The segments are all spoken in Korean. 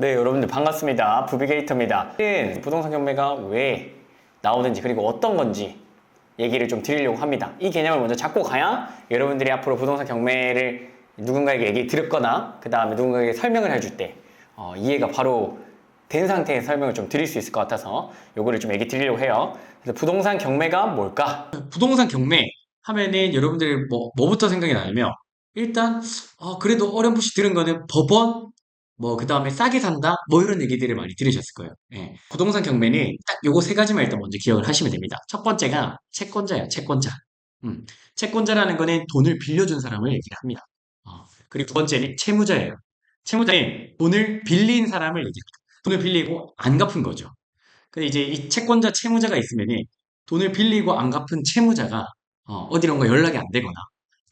네, 여러분들 반갑습니다. 부비게이터입니다. 오늘은 부동산 경매가 왜 나오는지 그리고 어떤 건지 얘기를 좀 드리려고 합니다. 이 개념을 먼저 잡고 가야 여러분들이 앞으로 부동산 경매를 누군가에게 얘기 들었거나 그 다음에 누군가에게 설명을 해줄 때 이해가 바로 된 상태에서 설명을 좀 드릴 수 있을 것 같아서 요거를 좀 얘기 드리려고 해요. 그래서 부동산 경매가 뭘까? 부동산 경매 하면은 여러분들 뭐부터 생각이 나냐면 일단 그래도 어렴풋이 들은 거는 법원 그 다음에 싸게 산다 이런 얘기들을 많이 들으셨을 거예요. 예. 부동산 경매는 딱 요거 세 가지만 일단 먼저 기억을 하시면 됩니다. 첫 번째가 채권자예요. 채권자. 음. 채권자라는 거는 돈을 빌려준 사람을 얘기를 합니다. 그리고 두 번째는 채무자예요. 채무자는 돈을 빌린 사람을 얘기합니다. 돈을 빌리고 안 갚은 거죠. 근데 이제 이 채권자, 채무자가 있으면은 돈을 빌리고 안 갚은 채무자가 어디론가 연락이 안 되거나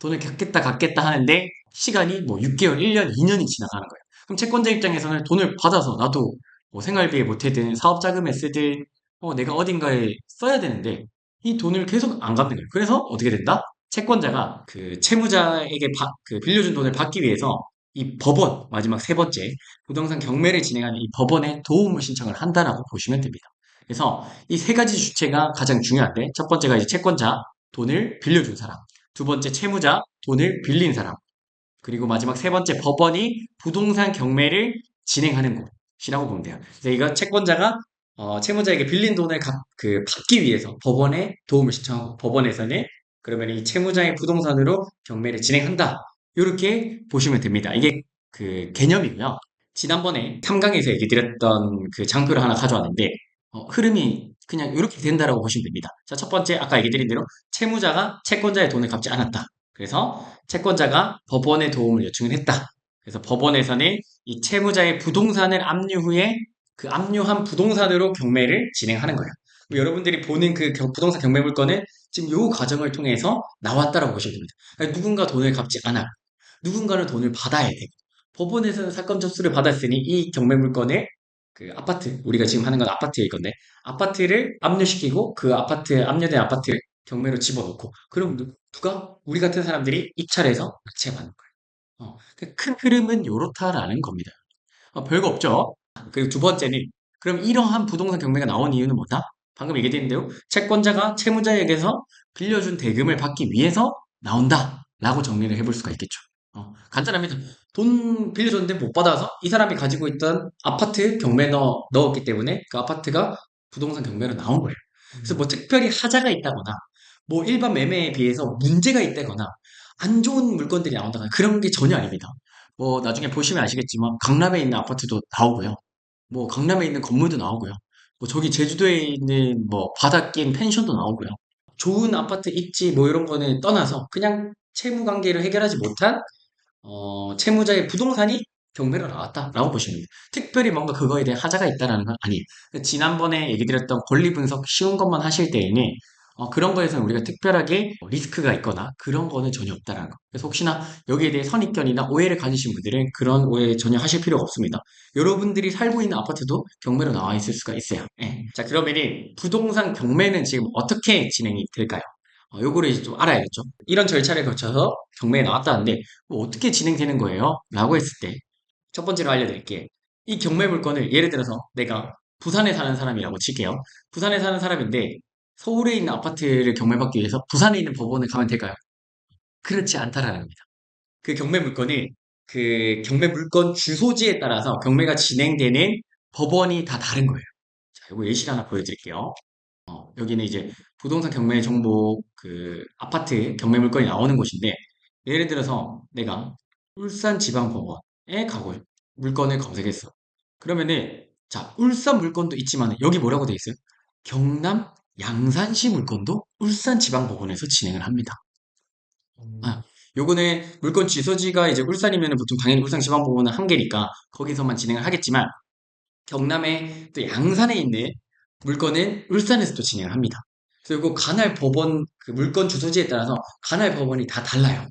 돈을 갚겠다 하는데 시간이 6개월, 1년, 2년이 지나가는 거예요. 그럼 채권자 입장에서는 돈을 받아서 나도 생활비에 보태든 사업 자금에 쓰든 내가 어딘가에 써야 되는데 이 돈을 계속 안 갚는 거예요. 그래서 어떻게 된다? 채권자가 그 채무자에게 그 빌려준 돈을 받기 위해서 이 법원, 마지막 세 번째, 부동산 경매를 진행하는 이 법원에 도움을 신청을 한다라고 보시면 됩니다. 그래서 이 세 가지 주체가 가장 중요한데, 첫 번째가 이제 채권자, 돈을 빌려준 사람. 두 번째 채무자, 돈을 빌린 사람. 그리고 마지막 세 번째 법원이 부동산 경매를 진행하는 곳이라고 보면 돼요. 그래서 이거 채권자가 채무자에게 빌린 돈을 받기 위해서 법원에 도움을 신청하고 법원에서는 그러면 이 채무자의 부동산으로 경매를 진행한다. 이렇게 보시면 됩니다. 이게 그 개념이고요. 지난번에 탐강에서 얘기 드렸던 그 장표를 하나 가져왔는데 흐름이 그냥 이렇게 된다라고 보시면 됩니다. 자, 첫 번째 아까 얘기 드린 대로 채무자가 채권자의 돈을 갚지 않았다. 그래서 채권자가 법원의 도움을 요청을 했다. 그래서 법원에서는 이 채무자의 부동산을 압류 후에 그 압류한 부동산으로 경매를 진행하는 거예요. 여러분들이 보는 그 부동산 경매 물건은 지금 이 과정을 통해서 나왔다라고 보시면 됩니다. 그러니까 누군가 돈을 갚지 않아. 누군가는 돈을 받아야 돼. 법원에서는 사건 접수를 받았으니 이 경매 물건을 그 아파트, 우리가 지금 하는 건 아파트일 건데, 아파트를 압류시키고 그 압류된 아파트를 경매로 집어넣고, 그럼 누가? 우리 같은 사람들이 입찰해서 낙찰받는 거예요. 큰 흐름은 요렇다라는 겁니다. 별거 없죠? 그리고 두 번째는, 그럼 이러한 부동산 경매가 나온 이유는 뭐다? 방금 얘기했는데요. 채권자가 채무자에게서 빌려준 대금을 받기 위해서 나온다. 라고 정리를 해볼 수가 있겠죠. 간단합니다. 돈 빌려줬는데 못 받아서 이 사람이 가지고 있던 아파트 경매에 넣었기 때문에 그 아파트가 부동산 경매로 나온 거예요. 그래서 특별히 하자가 있다거나 일반 매매에 비해서 문제가 있다거나 안 좋은 물건들이 나온다거나 그런 게 전혀 아닙니다. 나중에 보시면 아시겠지만 강남에 있는 아파트도 나오고요. 강남에 있는 건물도 나오고요. 저기 제주도에 있는 바닥 낀 펜션도 나오고요. 좋은 아파트 입지 이런 거는 떠나서 그냥 채무 관계를 해결하지 못한 채무자의 부동산이 경매로 나왔다라고 보시면 돼요. 특별히 뭔가 그거에 대한 하자가 있다라는 건 아니에요. 지난번에 얘기 드렸던 권리 분석 쉬운 것만 하실 때에는 그런 거에서는 우리가 특별하게 리스크가 있거나 그런 거는 전혀 없다라는 거. 그래서 혹시나 여기에 대해 선입견이나 오해를 가지신 분들은 그런 오해 전혀 하실 필요가 없습니다. 여러분들이 살고 있는 아파트도 경매로 나와 있을 수가 있어요. 예. 자, 그러면은 부동산 경매는 지금 어떻게 진행이 될까요? 요거를 이제 좀 알아야겠죠. 이런 절차를 거쳐서 경매에 나왔다는데 어떻게 진행되는 거예요? 라고 했을 때 첫 번째로 알려드릴게. 이 경매 물건을 예를 들어서 내가 부산에 사는 사람이라고 칠게요. 부산에 사는 사람인데 서울에 있는 아파트를 경매받기 위해서 부산에 있는 법원에 가면 될까요? 그렇지 않다라는 겁니다. 그 경매 물건이 그 경매 물건 주소지에 따라서 경매가 진행되는 법원이 다 다른 거예요. 자, 이거 예시를 하나 보여드릴게요. 여기는 이제 부동산 경매 정보 그 아파트 경매 물건이 나오는 곳인데 예를 들어서 내가 울산지방법원에 가고 물건을 검색했어. 그러면은 자 울산 물건도 있지만 여기 뭐라고 돼 있어요? 경남 양산시 물건도 울산지방법원에서 진행을 합니다. 아, 요거는 물건 주소지가 이제 울산이면은 보통 당연히 울산지방법원은 한 개니까 거기서만 진행을 하겠지만 경남에 또 양산에 있는 물건은 울산에서 또 진행을 합니다. 그리고 관할 법원 그 물건 주소지에 따라서 관할 법원이 다 달라요.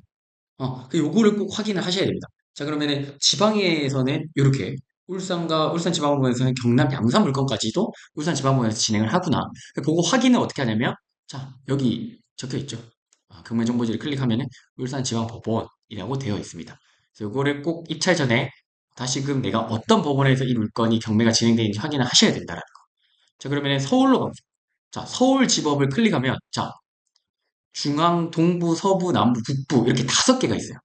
요거를 꼭 확인을 하셔야 됩니다. 자, 그러면은 지방에서는 이렇게 울산과 울산지방법원에서는 경남 양산 물건까지도 울산지방법원에서 진행을 하구나. 그거 확인을 어떻게 하냐면 자, 여기 적혀 있죠. 경매정보지를 클릭하면은 울산지방법원이라고 되어 있습니다. 그래서 요거를 꼭 입찰 전에 다시금 내가 어떤 법원에서 이 물건이 경매가 진행되는지 확인을 하셔야 된다라는 거. 자, 그러면 서울로 가보자. 자, 서울지법을 클릭하면, 자, 중앙, 동부, 서부, 남부, 북부, 이렇게 5개가 있어요.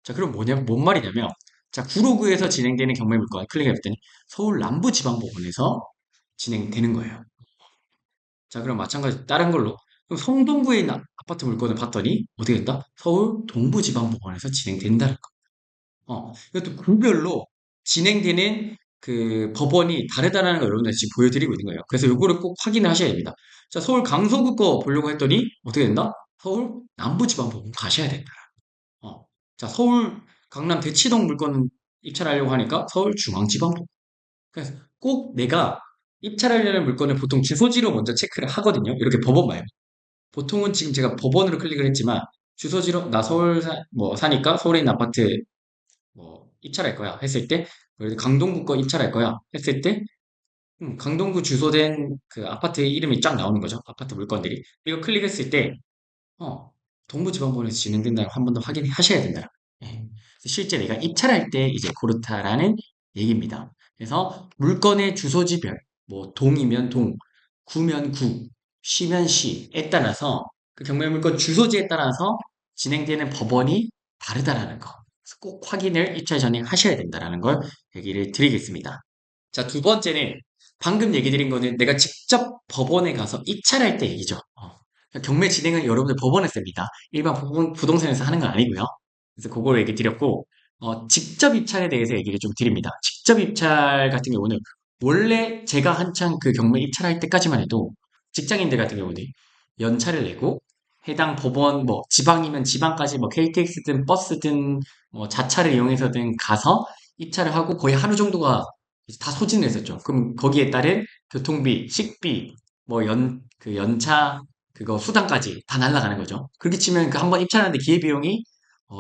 자, 그럼 뭔 말이냐면, 자, 구로구에서 진행되는 경매 물건 클릭해봤더니 서울 남부지방법원에서 진행되는 거예요. 자, 그럼 마찬가지 다른 걸로. 그럼 성동구에 있는 아파트 물건을 봤더니 어떻게 됐다? 서울 동부지방법원에서 진행된다는 거. 이것도 구별로 진행되는 그 법원이 다르다는 걸 여러분들 지금 보여드리고 있는 거예요. 그래서 요거를 꼭 확인을 하셔야 됩니다. 자, 서울 강서구 거 보려고 했더니 어떻게 된다? 서울 남부지방법원 가셔야 된다. 어. 자, 서울 강남 대치동 물건 입찰하려고 하니까 서울 중앙지방법원. 그래서 꼭 내가 입찰하려는 물건을 보통 주소지로 먼저 체크를 하거든요. 이렇게 법원 말고. 보통은 지금 제가 법원으로 클릭을 했지만 주소지로 나 서울 사니까 서울에 있는 아파트 입찰할 거야 했을 때 예를 들어 강동구 거 입찰할 거야 했을 때 강동구 주소된 그 아파트의 이름이 쫙 나오는 거죠. 아파트 물건들이. 이거 클릭했을 때 어, 동부지방법원에서 진행된다는 걸 한 번 더 확인하셔야 된다. 예. 실제 내가 입찰할 때 이제 그렇다라는 얘기입니다. 그래서 물건의 주소지별, 뭐 동이면 동, 구면 구, 시면 시에 따라서 그 경매 물건 주소지에 따라서 진행되는 법원이 다르다라는 거. 그래서 꼭 확인을 입찰 전에 하셔야 된다라는 걸 얘기를 드리겠습니다. 자, 두 번째는 방금 얘기 드린 거는 내가 직접 법원에 가서 입찰할 때 얘기죠. 경매 진행은 여러분들 법원에서 합니다. 일반 부동산에서 하는 건 아니고요. 그래서 그걸 얘기 드렸고, 직접 입찰에 대해서 얘기를 좀 드립니다. 직접 입찰 같은 경우는 원래 제가 한창 그 경매 입찰할 때까지만 해도 직장인들 같은 경우는 연차를 내고 해당 법원 뭐 지방이면 지방까지 뭐 KTX든 버스든 뭐 자차를 이용해서든 가서 입찰을 하고 거의 하루 정도가 이제 다 소진을 했었죠. 그럼 거기에 따른 교통비, 식비, 뭐 그 연차 그거 수당까지 다 날아가는 거죠. 그렇게 치면 그 한 번 입찰하는데 기회비용이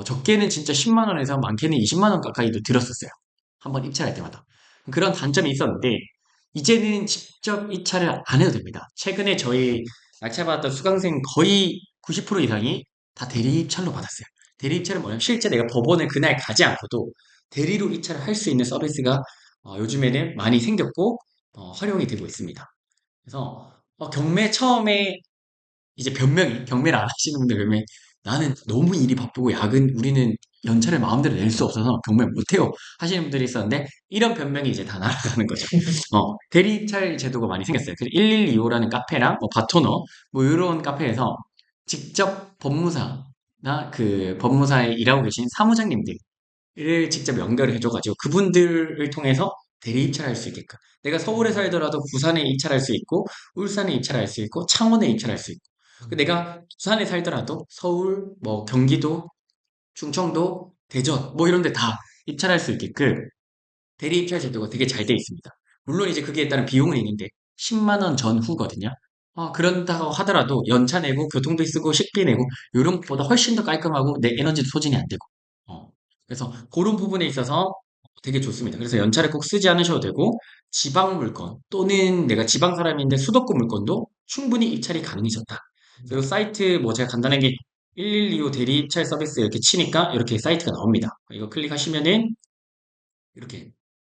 적게는 진짜 10만 원에서 많게는 20만 원 가까이도 들었었어요. 한 번 입찰할 때마다. 그런 단점이 있었는데 이제는 직접 입찰을 안 해도 됩니다. 최근에 저희 낙찰받았던 수강생 거의 90% 이상이 다 대리 입찰로 받았어요. 대리 입찰은 뭐냐면 실제 내가 법원에 그날 가지 않고도 대리로 입찰을 할 수 있는 서비스가 요즘에는 많이 생겼고 활용이 되고 있습니다. 그래서 경매 처음에 이제 경매를 안 하시는 분들 변명이 나는 너무 일이 바쁘고 우리는 연차를 마음대로 낼 수 없어서 경매를 못해요 하시는 분들이 있었는데 이런 변명이 이제 다 날아가는 거죠. 대리입찰 제도가 많이 생겼어요. 그래서 1125라는 카페랑 뭐 바토너 뭐 이런 카페에서 직접 법무사나 그 법무사에 일하고 계신 사무장님들 를 직접 연결을 해줘가지고 그분들을 통해서 대리 입찰할 수 있게끔 내가 서울에 살더라도 부산에 입찰할 수 있고 울산에 입찰할 수 있고 창원에 입찰할 수 있고 내가 부산에 살더라도 서울 뭐 경기도 충청도 대전 뭐 이런 데 다 입찰할 수 있게끔 대리 입찰 제도가 되게 잘 돼 있습니다. 물론 이제 그게 따른 비용은 있는데 10만 원 전후거든요. 그런다고 하더라도 연차 내고 교통비 쓰고 식비 내고 이런 것보다 훨씬 더 깔끔하고 내 에너지도 소진이 안 되고 어, 그래서 그런 부분에 있어서 되게 좋습니다. 그래서 연차를 꼭 쓰지 않으셔도 되고 지방 물건 또는 내가 지방 사람인데 수도권 물건도 충분히 입찰이 가능해졌다. 그리고 사이트 뭐 제가 간단하게 1125 대리 입찰 서비스 이렇게 치니까 이렇게 사이트가 나옵니다. 이거 클릭하시면은 이렇게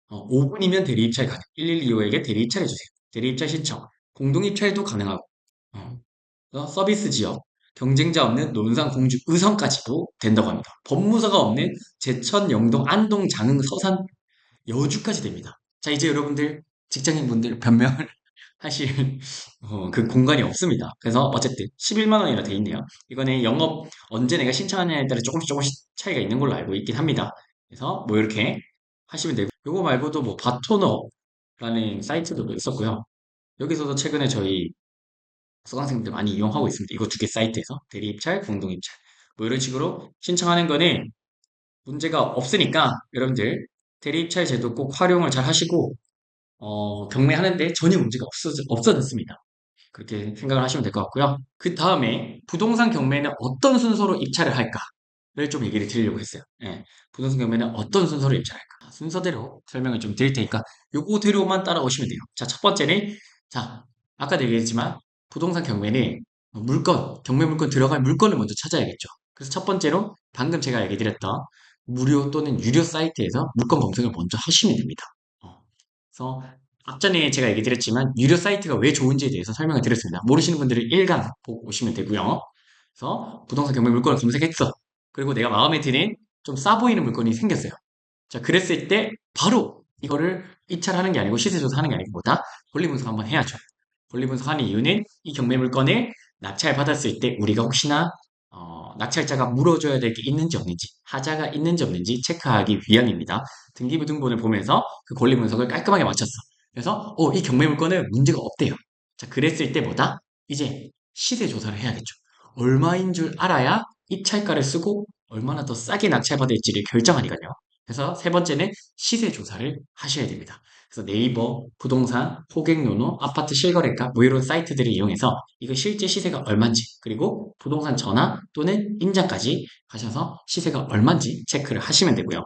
5분이면 대리 입찰 가능. 1125에게 대리 입찰해 주세요. 대리 입찰 신청. 공동 입찰도 가능하고. 서비스 지역. 경쟁자 없는 논산, 공주, 의성까지도 된다고 합니다. 법무사가 없는 제천, 영동, 안동, 장흥, 서산, 여주까지 됩니다. 자, 이제 여러분들 직장인분들 변명을 하실 그 공간이 없습니다. 그래서 어쨌든 11만 원이라 돼 있네요. 이거는 영업 언제 내가 신청하느냐에 따라 조금씩 차이가 있는 걸로 알고 있긴 합니다. 그래서 뭐 이렇게 하시면 되고 이거 말고도 뭐 바토너라는 사이트도 있었고요. 여기서도 최근에 저희 수강생들 많이 이용하고 있습니다. 이거 2개 사이트에서 대리입찰, 공동입찰 뭐 이런 식으로 신청하는 거는 문제가 없으니까 여러분들 대리입찰 제도 꼭 활용을 잘 하시고 경매하는데 전혀 문제가 없어졌습니다. 그렇게 생각을 하시면 될 것 같고요. 그 다음에 부동산 경매는 어떤 순서로 입찰을 할까를 좀 얘기를 드리려고 했어요. 예, 부동산 경매는 어떤 순서로 입찰할까? 순서대로 설명을 좀 드릴 테니까 요거대로만 따라오시면 돼요. 자, 첫 번째는 자, 아까도 얘기했지만 부동산 경매는 경매 물건 들어갈 물건을 먼저 찾아야겠죠. 그래서 첫 번째로 방금 제가 얘기 드렸던 무료 또는 유료 사이트에서 물건 검색을 먼저 하시면 됩니다. 그래서 앞전에 제가 얘기 드렸지만 유료 사이트가 왜 좋은지에 대해서 설명을 드렸습니다. 모르시는 분들은 1강 보고 오시면 되고요. 그래서 부동산 경매 물건을 검색했어. 그리고 내가 마음에 드는 좀 싸 보이는 물건이 생겼어요. 자, 그랬을 때 바로 이거를 입찰하는 게 아니고 시세 조사하는 게 아니고 뭐다? 권리 분석 한번 해야죠. 권리 분석하는 이유는 이 경매 물건을 낙찰받았을 때 우리가 혹시나 낙찰자가 물어줘야 될 게 있는지 없는지, 하자가 있는지 없는지 체크하기 위함입니다. 등기부등본을 보면서 그 권리 분석을 깔끔하게 마쳤어. 그래서 이 경매 물건은 문제가 없대요. 자, 그랬을 때 뭐다? 이제 시세 조사를 해야겠죠. 얼마인 줄 알아야 입찰가를 쓰고 얼마나 더 싸게 낙찰받을지를 결정하니까요. 그래서 세 번째는 시세 조사를 하셔야 됩니다. 그래서 네이버, 부동산, 호갱노노, 아파트 실거래가 뭐 이런 사이트들을 이용해서 이거 실제 시세가 얼마인지 그리고 부동산 전화 또는 임장까지 가셔서 시세가 얼마인지 체크를 하시면 되고요.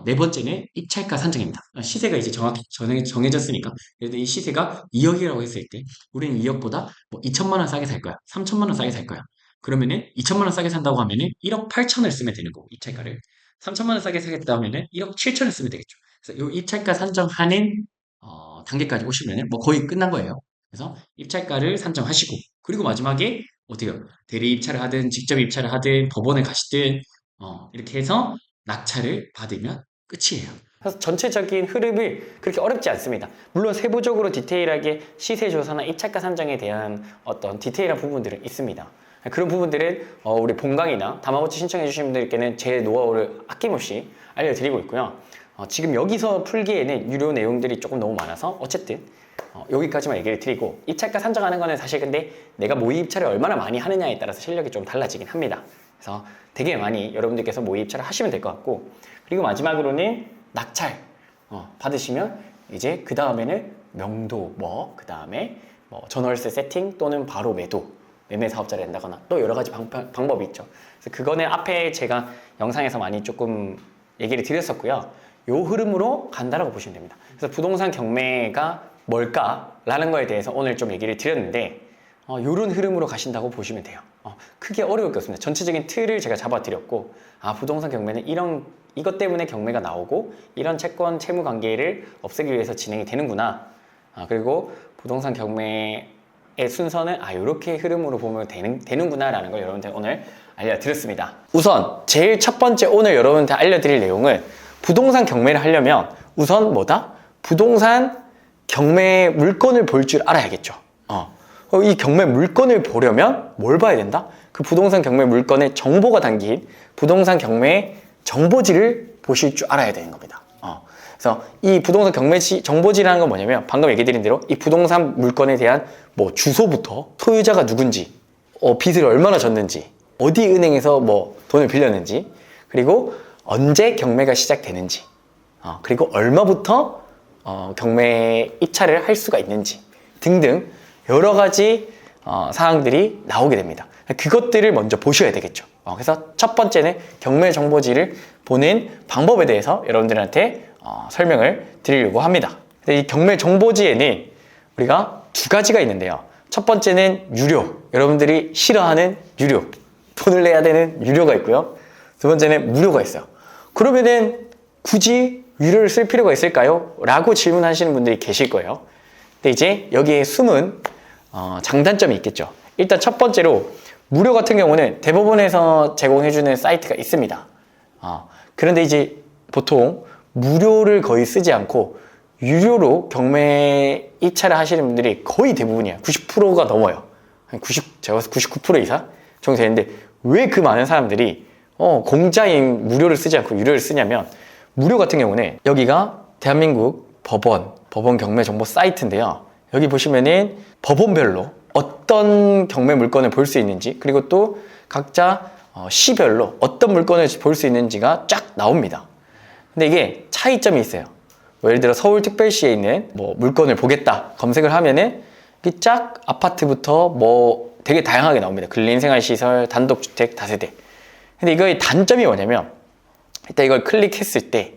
네 번째는 입찰가 산정입니다. 시세가 이제 정확히 정해졌으니까 그래도 이 시세가 2억이라고 했을 때 우리는 2억보다 뭐 2천만 원 싸게 살 거야. 3천만 원 싸게 살 거야. 그러면은 2천만 원 싸게 산다고 하면은 1억 8천을 쓰면 되는 거고 입찰가를 3천만 원 싸게 사겠다 하면은 1억 7천을 쓰면 되겠죠. 그래서 이 입찰가 산정하는 단계까지 오시면은 뭐 거의 끝난 거예요. 그래서 입찰가를 산정하시고 그리고 마지막에 어떻게 해요? 대리 입찰을 하든 직접 입찰을 하든 법원에 가시든 이렇게 해서 낙찰을 받으면 끝이에요. 그래서 전체적인 흐름을 그렇게 어렵지 않습니다. 물론 세부적으로 디테일하게 시세 조사나 입찰가 산정에 대한 어떤 디테일한 부분들은 있습니다. 그런 부분들은 우리 본강이나 다마고치 신청해 주신 분들께는 제 노하우를 아낌없이 알려드리고 있고요. 지금 여기서 풀기에는 유료 내용들이 조금 너무 많아서 어쨌든 여기까지만 얘기를 드리고 입찰가 산정하는 거는 사실 근데 내가 모의 입찰을 얼마나 많이 하느냐에 따라서 실력이 좀 달라지긴 합니다. 그래서 되게 많이 여러분들께서 모의 입찰을 하시면 될 것 같고 그리고 마지막으로는 낙찰 받으시면 이제 그 다음에는 명도 그 다음에 전월세 세팅 또는 바로 매매 사업자를 한다거나 또 여러 가지 방법이 있죠. 그래서 그거는 앞에 제가 영상에서 많이 조금 얘기를 드렸었고요. 요 흐름으로 간다라고 보시면 됩니다. 그래서 부동산 경매가 뭘까라는 거에 대해서 오늘 좀 얘기를 드렸는데 요런 흐름으로 가신다고 보시면 돼요. 크게 어려울 게 없습니다. 전체적인 틀을 제가 잡아드렸고 부동산 경매는 이것 때문에 경매가 나오고 이런 채권 채무 관계를 없애기 위해서 진행이 되는구나. 그리고 부동산 경매의 순서는 이렇게 흐름으로 보면 되는구나 라는 걸 여러분들 오늘 알려드렸습니다. 우선 제일 첫 번째 오늘 여러분한테 알려드릴 내용은 부동산 경매를 하려면 우선 부동산 경매 물건을 볼 줄 알아야겠죠. 이 경매 물건을 보려면 뭘 봐야 된다? 그 부동산 경매 물건에 정보가 담긴 부동산 경매 정보지를 보실 줄 알아야 되는 겁니다. 그래서 이 부동산 경매지 정보지라는 건 뭐냐면 방금 얘기 드린 대로 이 부동산 물건에 대한 주소부터 소유자가 누군지, 빚을 얼마나 졌는지, 어디 은행에서 돈을 빌렸는지, 그리고 언제 경매가 시작되는지, 그리고 얼마부터 경매 입찰을 할 수가 있는지 등등 여러 가지 사항들이 나오게 됩니다. 그것들을 먼저 보셔야 되겠죠. 그래서 첫 번째는 경매 정보지를 보는 방법에 대해서 여러분들한테 설명을 드리려고 합니다. 이 경매 정보지에는 우리가 두 가지가 있는데요. 첫 번째는 유료, 여러분들이 싫어하는 유료, 돈을 내야 되는 유료가 있고요. 두 번째는 무료가 있어요. 그러면은 굳이 유료를 쓸 필요가 있을까요? 라고 질문하시는 분들이 계실 거예요. 근데 이제 여기에 숨은 장단점이 있겠죠. 일단 첫 번째로 무료 같은 경우는 대법원에서 제공해주는 사이트가 있습니다. 그런데 이제 보통 무료를 거의 쓰지 않고 유료로 경매 입찰을 하시는 분들이 거의 대부분이야. 90%가 넘어요. 제가 봐서 99% 이상 정도 되는데 왜 그 많은 사람들이 공짜인 무료를 쓰지 않고 유료를 쓰냐면 무료 같은 경우는 여기가 대한민국 법원 경매 정보 사이트인데요. 여기 보시면은 법원별로 어떤 경매 물건을 볼 수 있는지 그리고 또 각자 시별로 어떤 물건을 볼 수 있는지가 쫙 나옵니다. 근데 이게 차이점이 있어요. 예를 들어 서울특별시에 있는 물건을 보겠다 검색을 하면은 이게 쫙 아파트부터 되게 다양하게 나옵니다. 근린생활시설, 단독주택, 다세대. 근데 이거의 단점이 뭐냐면 일단 이걸 클릭했을 때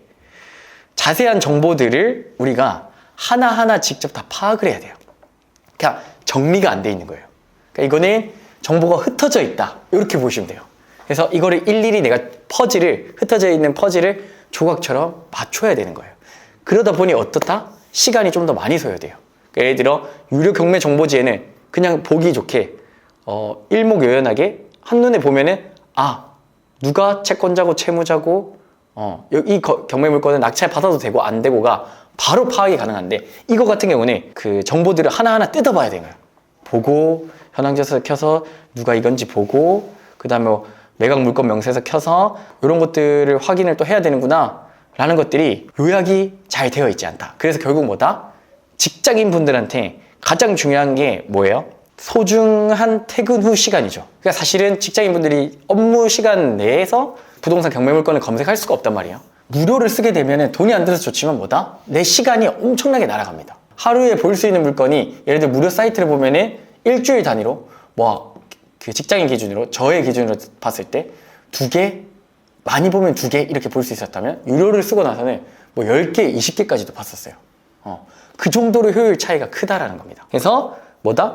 자세한 정보들을 우리가 하나하나 직접 다 파악을 해야 돼요. 그냥 정리가 안 돼 있는 거예요. 그러니까 이거는 정보가 흩어져 있다. 이렇게 보시면 돼요. 그래서 이거를 일일이 내가 흩어져 있는 퍼즐을 조각처럼 맞춰야 되는 거예요. 그러다 보니 어떻다? 시간이 좀 더 많이 소요돼요. 예를 들어 유료 경매 정보지에는 그냥 보기 좋게 일목요연하게 한눈에 보면은 누가 채권자고 채무자고 이 경매 물건은 낙찰 받아도 되고 안 되고가 바로 파악이 가능한데, 이거 같은 경우는 그 정보들을 하나하나 뜯어봐야 되는 거예요. 보고 현황조사 켜서 누가 이건지 보고, 그 다음에 매각 물건 명세서 켜서 이런 것들을 확인을 또 해야 되는구나 라는 것들이 요약이 잘 되어 있지 않다. 그래서 결국 뭐다? 직장인 분들한테 가장 중요한 게 뭐예요? 소중한 퇴근 후 시간이죠. 그러니까 사실은 직장인 분들이 업무 시간 내에서 부동산 경매 물건을 검색할 수가 없단 말이에요. 무료를 쓰게 되면 돈이 안 들어서 좋지만 뭐다? 내 시간이 엄청나게 날아갑니다. 하루에 볼 수 있는 물건이 예를 들어 무료 사이트를 보면은 일주일 단위로 그 직장인 기준으로, 저의 기준으로 봤을 때 2개, 많이 보면 2개 이렇게 볼 수 있었다면 유료를 쓰고 나서는 10개, 20개까지도 봤었어요. 그 정도로 효율 차이가 크다라는 겁니다. 그래서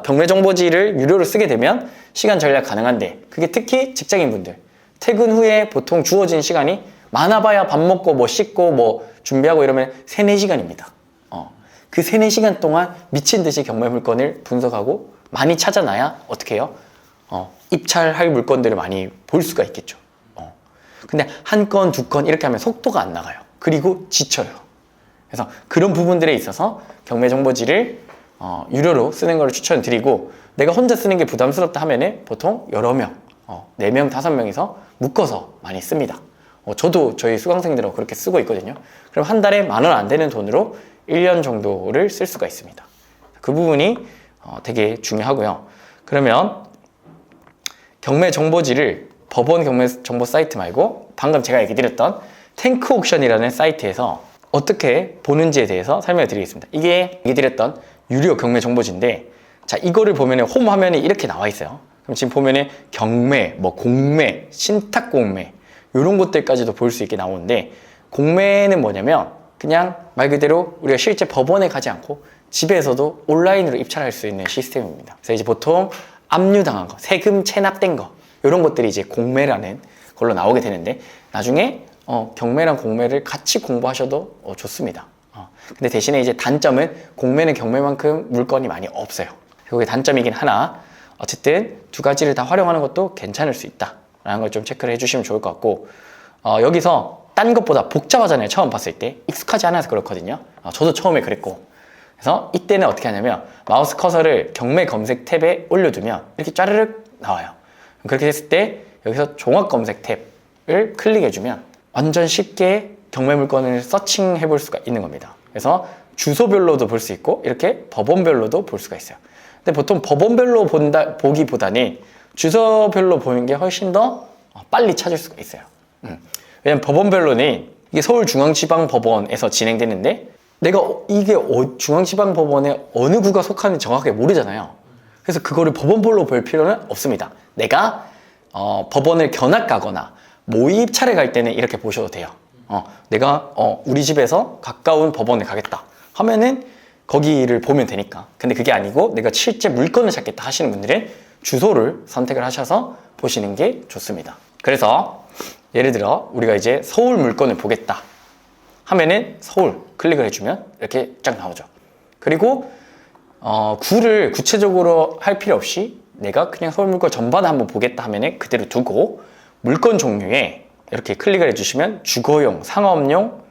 경매 정보지를 유료로 쓰게 되면 시간 절약 가능한데, 그게 특히 직장인분들 퇴근 후에 보통 주어진 시간이 많아봐야 밥 먹고 씻고 준비하고 이러면 3, 4시간입니다. 그 3, 4시간 동안 미친 듯이 경매 물건을 분석하고 많이 찾아놔야 어떻게 해요? 입찰할 물건들을 많이 볼 수가 있겠죠. 근데 한 건, 2건 이렇게 하면 속도가 안 나가요. 그리고 지쳐요. 그래서 그런 부분들에 있어서 경매 정보지를 유료로 쓰는 걸 추천드리고, 내가 혼자 쓰는 게 부담스럽다 하면은 보통 여러 명, 4명, 5명이서 묶어서 많이 씁니다. 저도 저희 수강생들하고 그렇게 쓰고 있거든요. 그럼 한 달에 10,000원 안 되는 돈으로 1년 정도를 쓸 수가 있습니다. 그 부분이 되게 중요하고요. 그러면 경매 정보지를 법원 경매 정보 사이트 말고 방금 제가 얘기 드렸던 탱크 옥션이라는 사이트에서 어떻게 보는지에 대해서 설명을 드리겠습니다. 이게 얘기 드렸던 유료 경매 정보지인데, 자, 이거를 보면은 홈 화면이 이렇게 나와 있어요. 그럼 지금 보면은 경매, 공매, 신탁 공매 이런 것들까지도 볼 수 있게 나오는데, 공매는 뭐냐면 그냥 말 그대로 우리가 실제 법원에 가지 않고 집에서도 온라인으로 입찰할 수 있는 시스템입니다. 그래서 이제 보통 압류당한 거, 세금 체납된 거, 이런 것들이 이제 공매라는 걸로 나오게 되는데, 나중에 경매랑 공매를 같이 공부하셔도 좋습니다. 근데 대신에 이제 단점은 공매는 경매만큼 물건이 많이 없어요. 그게 단점이긴 하나, 어쨌든 2가지를 다 활용하는 것도 괜찮을 수 있다라는 걸 좀 체크를 해주시면 좋을 것 같고, 여기서 딴 것보다 복잡하잖아요. 처음 봤을 때 익숙하지 않아서 그렇거든요. 저도 처음에 그랬고. 그래서 이때는 어떻게 하냐면 마우스 커서를 경매 검색 탭에 올려두면 이렇게 짜르륵 나와요. 그렇게 됐을 때 여기서 종합 검색 탭을 클릭해주면 완전 쉽게 경매 물건을 서칭해 볼 수가 있는 겁니다. 그래서 주소별로도 볼 수 있고 이렇게 법원별로도 볼 수가 있어요. 근데 보통 법원별로 보기보다는 주소별로 보는 게 훨씬 더 빨리 찾을 수가 있어요. 왜냐면 법원별로는 이게 서울중앙지방법원에서 진행되는데, 내가 이게 중앙지방법원에 어느 구가 속하는지 정확하게 모르잖아요. 그래서 그거를 법원별로 볼 필요는 없습니다. 내가 법원을 견학 가거나 모의 입찰에 갈 때는 이렇게 보셔도 돼요. 내가 우리 집에서 가까운 법원에 가겠다 하면은 거기를 보면 되니까. 근데 그게 아니고 내가 실제 물건을 찾겠다 하시는 분들은 주소를 선택을 하셔서 보시는 게 좋습니다. 그래서 예를 들어 우리가 이제 서울 물건을 보겠다 하면은 서울 클릭을 해주면 이렇게 쫙 나오죠. 그리고 구를 구체적으로 할 필요 없이 내가 그냥 서울 물건 전반을 한번 보겠다 하면은 그대로 두고, 물건 종류에 이렇게 클릭을 해주시면 주거용, 상업용,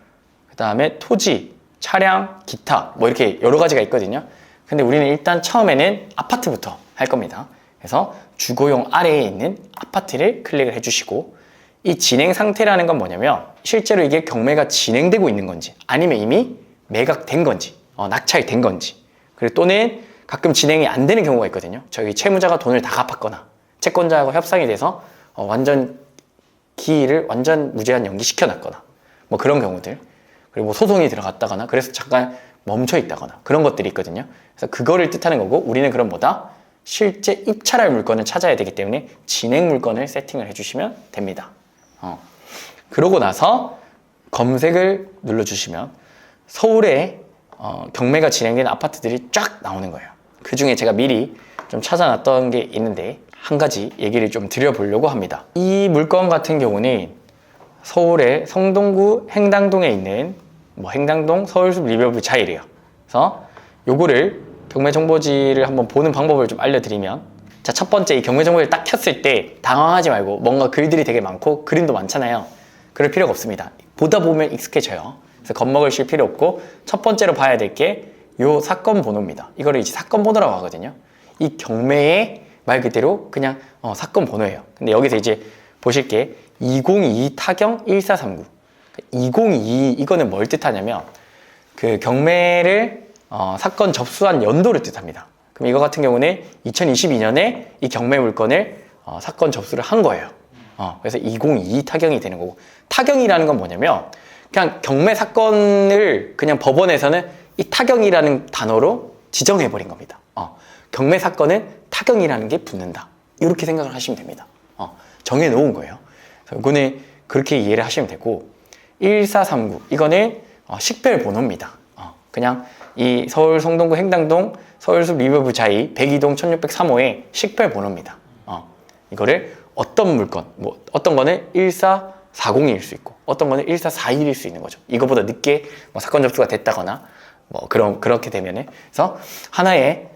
그 다음에 토지, 차량, 기타 이렇게 여러 가지가 있거든요. 근데 우리는 일단 처음에는 아파트부터 할 겁니다. 그래서 주거용 아래에 있는 아파트를 클릭을 해주시고, 이 진행 상태라는 건 뭐냐면 실제로 이게 경매가 진행되고 있는 건지 아니면 이미 매각된 건지 낙찰된 건지, 그리고 또는 가끔 진행이 안 되는 경우가 있거든요. 저기 채무자가 돈을 다 갚았거나 채권자하고 협상이 돼서 완전 기일을 완전 무제한 연기시켜 놨거나 그런 경우들, 그리고 소송이 들어갔다거나 그래서 잠깐 멈춰 있다거나 그런 것들이 있거든요. 그래서 그거를 뜻하는 거고, 우리는 그럼 실제 입찰할 물건을 찾아야 되기 때문에 진행 물건을 세팅을 해주시면 됩니다. 그러고 나서 검색을 눌러주시면 서울에 경매가 진행된 아파트들이 쫙 나오는 거예요. 그 중에 제가 미리 좀 찾아놨던 게 있는데 한 가지 얘기를 좀 드려보려고 합니다. 이 물건 같은 경우는 서울의 성동구 행당동에 있는 행당동 서울숲 리버뷰 자이래요. 그래서 요거를 경매정보지를 한번 보는 방법을 좀 알려드리면, 자, 첫 번째 이 경매정보지를 딱 켰을 때 당황하지 말고, 뭔가 글들이 되게 많고 그림도 많잖아요. 그럴 필요가 없습니다. 보다 보면 익숙해져요. 그래서 겁먹을 쉴 필요 없고, 첫 번째로 봐야 될 게 요 사건 번호입니다. 이거를 이제 사건 번호라고 하거든요. 이 경매의 말 그대로 그냥 사건 번호예요. 근데 여기서 이제 보실 게 2022 타경 1439. 2022 이거는 뭘 뜻하냐면 그 경매를 사건 접수한 연도를 뜻합니다. 그럼 이거 같은 경우는 2022년에 이 경매 물건을 사건 접수를 한 거예요. 그래서 2022 타경이 되는 거고, 타경이라는 건 뭐냐면 그냥 경매 사건을 그냥 법원에서는 이 타경이라는 단어로 지정해버린 겁니다. 경매 사건은 타경이라는 게 붙는다. 이렇게 생각을 하시면 됩니다. 정해놓은 거예요. 그래서 이거는 그렇게 이해를 하시면 되고, 1439 이거는 식별 번호입니다. 그냥 이 서울 성동구 행당동 서울숲 리버뷰 자이 102동 1603호의 식별 번호입니다. 이거를 어떤 물건, 어떤 거는 1440일 수 있고 어떤 거는 1441일 수 있는 거죠. 이거보다 늦게 사건 접수가 됐다거나 그렇게 되면은, 그래서 하나의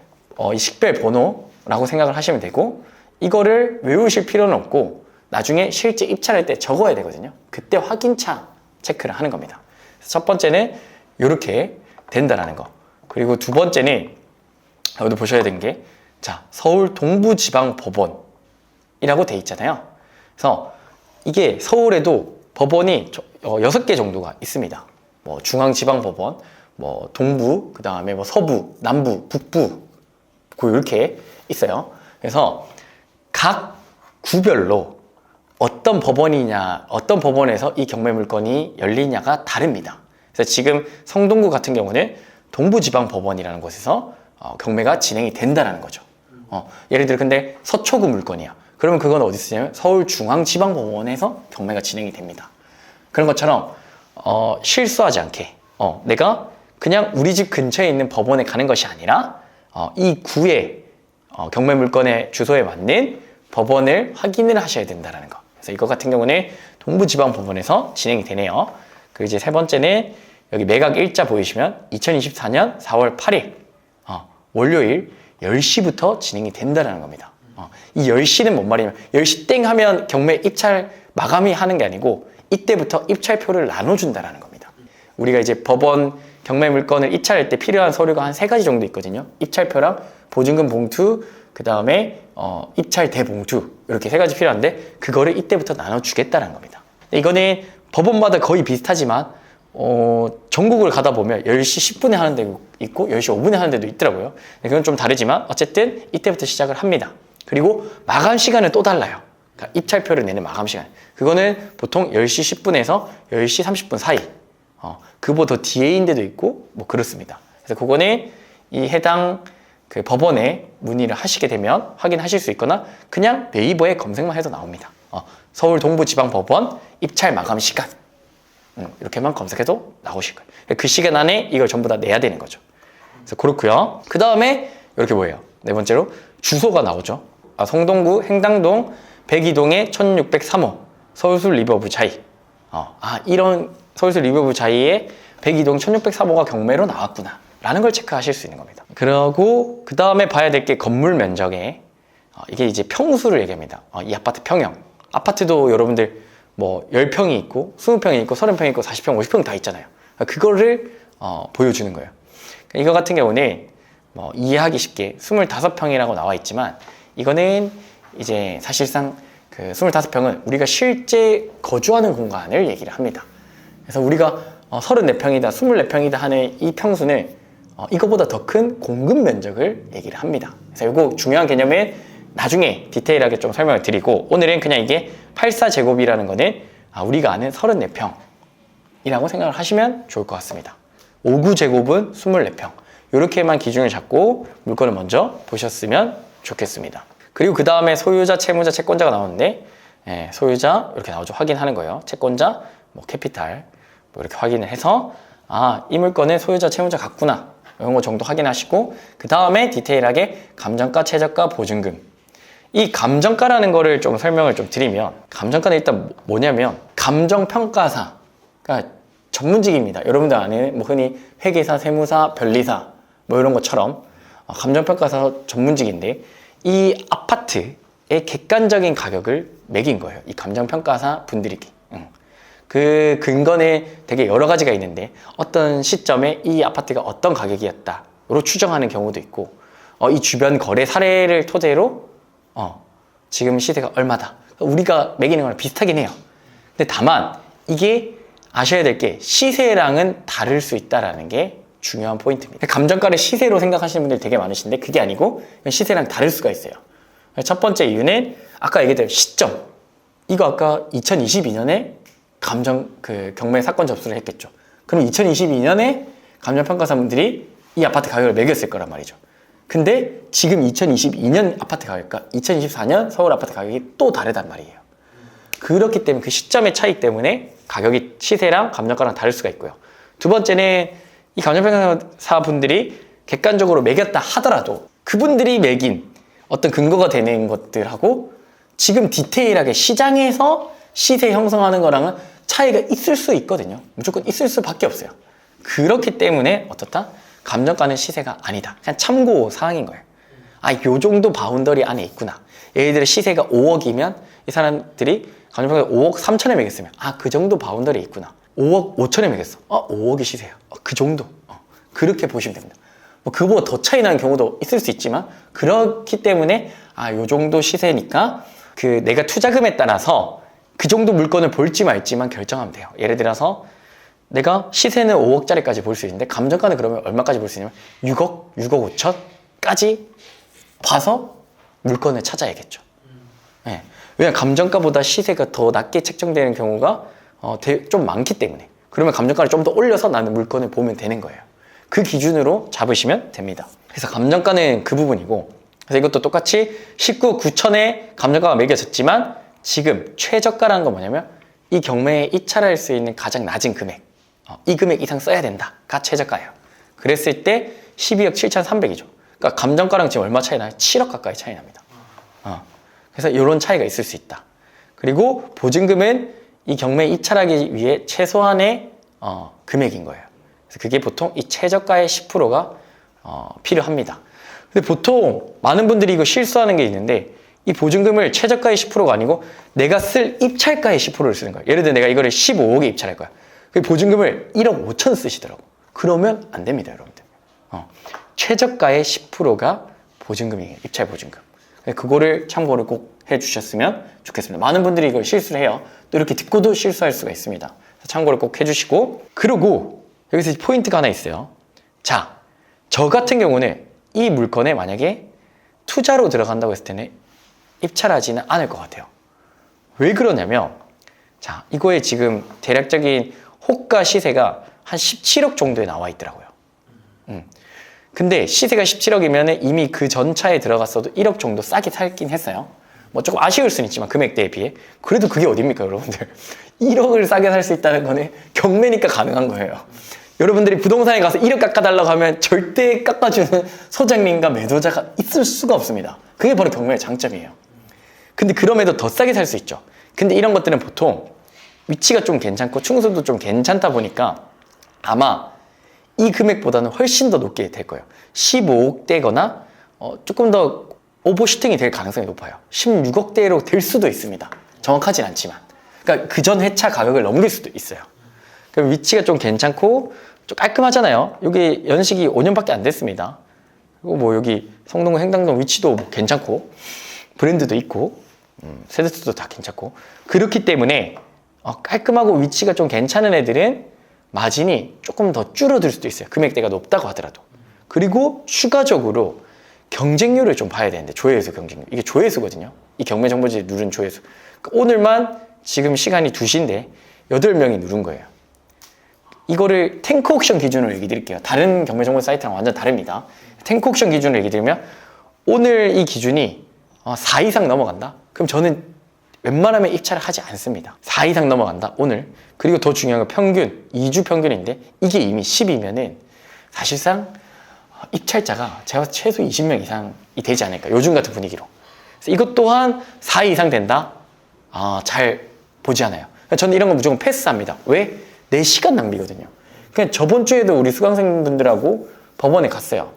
이 식별 번호라고 생각을 하시면 되고, 이거를 외우실 필요는 없고 나중에 실제 입찰할 때 적어야 되거든요. 그때 확인차 체크를 하는 겁니다. 그래서 첫 번째는 이렇게 된다라는 거. 그리고 두 번째는 여기도 보셔야 되는 게, 자, 서울 동부지방법원이라고 돼 있잖아요. 그래서 이게 서울에도 법원이 6개 정도가 있습니다. 중앙지방법원, 동부, 그 다음에 서부, 남부, 북부, 이렇게 있어요. 그래서 각 구별로 어떤 법원이냐, 어떤 법원에서 이 경매 물건이 열리냐가 다릅니다. 그래서 지금 성동구 같은 경우는 동부지방법원이라는 곳에서 경매가 진행이 된다는 거죠. 예를 들어 근데 서초구 물건이야. 그러면 그건 어디 쓰냐면 서울중앙지방법원에서 경매가 진행이 됩니다. 그런 것처럼 실수하지 않게 내가 그냥 우리 집 근처에 있는 법원에 가는 것이 아니라 이 구의 경매 물건의 주소에 맞는 법원을 확인을 하셔야 된다는 거. 그래서 이거 같은 경우는 동부지방법원에서 진행이 되네요. 그리고 이제 세 번째는 여기 매각 일자 보이시면 2024년 4월 8일 월요일 10시부터 진행이 된다는 겁니다. 이 10시는 뭔 말이냐면 10시 땡 하면 경매 입찰 마감이 하는 게 아니고 이때부터 입찰표를 나눠준다는 겁니다. 우리가 이제 법원 경매 물건을 입찰할 때 필요한 서류가 한 3가지 정도 있거든요. 입찰표랑 보증금 봉투, 그 다음에 입찰 대봉투, 이렇게 3가지 필요한데 그거를 이때부터 나눠주겠다는 겁니다. 이거는 법원마다 거의 비슷하지만 전국을 가다 보면 10시 10분에 하는 데도 있고 10시 5분에 하는 데도 있더라고요. 그건 좀 다르지만 어쨌든 이때부터 시작을 합니다. 그리고 마감 시간은 또 달라요. 그러니까 입찰표를 내는 마감 시간. 그거는 보통 10시 10분에서 10시 30분 사이. 그보다 더 뒤에인 데도 있고 그렇습니다. 그래서 그거는 이 해당 그 법원에 문의를 하시게 되면 확인하실 수 있거나 그냥 네이버에 검색만 해도 나옵니다. 서울 동부지방법원 입찰 마감 시간. 이렇게만 검색해도 나오실 거예요. 그 시간 안에 이걸 전부 다 내야 되는 거죠. 그래서 그렇고요. 그 다음에 이렇게 뭐예요? 네 번째로 주소가 나오죠. 성동구 행당동 102동의 1603호 서울숲 리버뷰 자이. 이런 서울숲 리버뷰 자이의 102동 1603호가 경매로 나왔구나 라는 걸 체크하실 수 있는 겁니다. 그리고 그 다음에 봐야 될 게 건물 면적에 이게 이제 평수를 얘기합니다. 이 아파트 평형. 아파트도 여러분들 10평이 있고 20평이 있고 30평이 있고 40평, 50평 다 있잖아요. 그거를 보여주는 거예요. 이거 같은 경우는 이해하기 쉽게 25평이라고 나와 있지만 이거는 이제 사실상 그 25평은 우리가 실제 거주하는 공간을 얘기를 합니다. 그래서 우리가 34평이다, 24평이다 하는 이 평수는 이거보다 더 큰 공급 면적을 얘기를 합니다. 그래서 이거 중요한 개념은 나중에 디테일하게 좀 설명을 드리고, 오늘은 그냥 이게 84제곱이라는 거는 우리가 아는 34평이라고 생각을 하시면 좋을 것 같습니다. 59제곱은 24평. 이렇게만 기준을 잡고 물건을 먼저 보셨으면 좋겠습니다. 그리고 그 다음에 소유자, 채무자, 채권자가 나오는데, 소유자 이렇게 나오죠. 확인하는 거예요. 채권자, 캐피탈 이렇게 확인을 해서 이 물건은 소유자, 채무자 같구나 이런 거 정도 확인하시고, 그 다음에 디테일하게 감정가, 최저가, 보증금 이 감정가라는 거를 좀 설명을 좀 드리면, 감정가는 일단 뭐냐면 감정평가사가 전문직입니다. 여러분들 아는 뭐 흔히 회계사, 세무사, 변리사 뭐 이런 것처럼 감정평가사 전문직인데, 이 아파트의 객관적인 가격을 매긴 거예요. 이 감정평가사 분들이. 그 근거는 되게 여러 가지가 있는데, 어떤 시점에 이 아파트가 어떤 가격이었다로 추정하는 경우도 있고, 이 주변 거래 사례를 토대로 지금 시세가 얼마다, 우리가 매기는 거랑 비슷하긴 해요. 근데 다만 이게 아셔야 될 게 시세랑은 다를 수 있다는 게 중요한 포인트입니다. 감정가를 시세로 생각하시는 분들이 되게 많으신데, 그게 아니고 시세랑 다를 수가 있어요. 첫 번째 이유는 아까 얘기했던 시점. 이거 아까 2022년에 경매 사건 접수를 했겠죠. 그럼 2022년에 감정평가사분들이 이 아파트 가격을 매겼을 거란 말이죠. 근데 지금 2022년 아파트 가격과 2024년 서울 아파트 가격이 또 다르단 말이에요. 그렇기 때문에 그 시점의 차이 때문에 가격이 시세랑 감정가랑 다를 수가 있고요. 두 번째는 이 감정평가사분들이 객관적으로 매겼다 하더라도 그분들이 매긴 어떤 근거가 되는 것들하고 지금 디테일하게 시장에서 시세 형성하는 거랑은 차이가 있을 수 있거든요. 무조건 있을 수밖에 없어요. 그렇기 때문에 어떻다? 감정가는 시세가 아니다. 그냥 참고 사항인 거예요. 요 정도 바운더리 안에 있구나. 예를 들어 시세가 5억이면 이 사람들이 감정평가 5억 3천에 매겼으면 그 정도 바운더리 있구나. 5억 5천에 매겼어. 5억이 시세야. 그 정도. 그렇게 보시면 됩니다. 뭐 그보다 더 차이 나는 경우도 있을 수 있지만, 그렇기 때문에 요 정도 시세니까 내가 투자금에 따라서 그 정도 물건을 볼지 말지만 결정하면 돼요. 예를 들어서 내가 시세는 5억짜리까지 볼 수 있는데 감정가는 그러면 얼마까지 볼 수 있냐면 6억, 6억 5천까지 봐서 물건을 찾아야겠죠. 네. 왜냐하면 감정가보다 시세가 더 낮게 책정되는 경우가 좀 많기 때문에, 그러면 감정가를 좀 더 올려서 나는 물건을 보면 되는 거예요. 그 기준으로 잡으시면 됩니다. 그래서 감정가는 그 부분이고, 그래서 이것도 똑같이 19억 9천에 감정가가 매겨졌지만 지금 최저가라는 건 뭐냐면 이 경매에 입찰할 수 있는 가장 낮은 금액, 이 금액 이상 써야 된다가 최저가예요. 그랬을 때 12억 7,300이죠. 그러니까 감정가랑 지금 얼마 차이 나요? 7억 가까이 차이 납니다. 그래서 이런 차이가 있을 수 있다. 그리고 보증금은 이 경매에 입찰하기 위해 최소한의 금액인 거예요. 그래서 그게 보통 이 최저가의 10%가 필요합니다. 근데 보통 많은 분들이 이거 실수하는 게 있는데, 이 보증금을 최저가의 10%가 아니고 내가 쓸 입찰가의 10%를 쓰는 거예요. 예를 들어 내가 이거를 15억에 입찰할 거야. 그 보증금을 1억 5천 쓰시더라고. 그러면 안 됩니다, 여러분들. 최저가의 10%가 보증금이에요. 입찰 보증금. 그거를 참고를 꼭 해주셨으면 좋겠습니다. 많은 분들이 이걸 실수를 해요. 또 이렇게 듣고도 실수할 수가 있습니다. 참고를 꼭 해주시고, 그리고 여기서 포인트가 하나 있어요. 자, 저 같은 경우는 이 물건에 만약에 투자로 들어간다고 했을 때는 입찰하지는 않을 것 같아요. 왜 그러냐면, 자, 이거에 지금 대략적인 호가 시세가 한 17억 정도에 나와 있더라고요. 근데 시세가 17억이면 이미 그 전 차에 들어갔어도 1억 정도 싸게 살긴 했어요. 뭐 조금 아쉬울 수는 있지만 금액대에 비해. 그래도 그게 어딥니까, 여러분들. 1억을 싸게 살 수 있다는 거는 경매니까 가능한 거예요. 여러분들이 부동산에 가서 1억 깎아달라고 하면 절대 깎아주는 소장님과 매도자가 있을 수가 없습니다. 그게 바로 경매의 장점이에요. 근데 그럼에도 더 싸게 살 수 있죠. 근데 이런 것들은 보통 위치가 좀 괜찮고 충수도 좀 괜찮다 보니까 아마 이 금액보다는 훨씬 더 높게 될 거예요. 15억대거나 조금 더 오버슈팅이 될 가능성이 높아요. 16억대로 될 수도 있습니다. 정확하진 않지만. 그러니까 그 전 회차 가격을 넘길 수도 있어요. 그럼 위치가 좀 괜찮고 좀 깔끔하잖아요. 여기 연식이 5년밖에 안 됐습니다. 그리고 뭐 여기 성동구 행당동 위치도 뭐 괜찮고 브랜드도 있고 세대수도 다 괜찮고, 그렇기 때문에 깔끔하고 위치가 좀 괜찮은 애들은 마진이 조금 더 줄어들 수도 있어요. 금액대가 높다고 하더라도. 그리고 추가적으로 경쟁률을 좀 봐야 되는데, 조회수 경쟁률. 이게 조회수거든요. 이 경매정보지 누른 조회수. 오늘만 지금 시간이 2시인데 8명이 누른 거예요. 이거를 탱크옥션 기준으로 얘기 드릴게요. 다른 경매정보 사이트랑 완전 다릅니다. 탱크옥션 기준으로 얘기 드리면 오늘 이 기준이 4 이상 넘어간다? 그럼 저는 웬만하면 입찰을 하지 않습니다. 4 이상 넘어간다, 오늘. 그리고 더 중요한 건 평균, 2주 평균인데 이게 이미 10이면은 사실상 입찰자가 제가 최소 20명 이상이 되지 않을까, 요즘 같은 분위기로. 그래서 이것 또한 4위 이상 된다? 잘 보지 않아요. 그러니까 저는 이런 거 무조건 패스합니다. 왜? 내 시간 낭비거든요. 그냥 저번 주에도 우리 수강생분들하고 법원에 갔어요.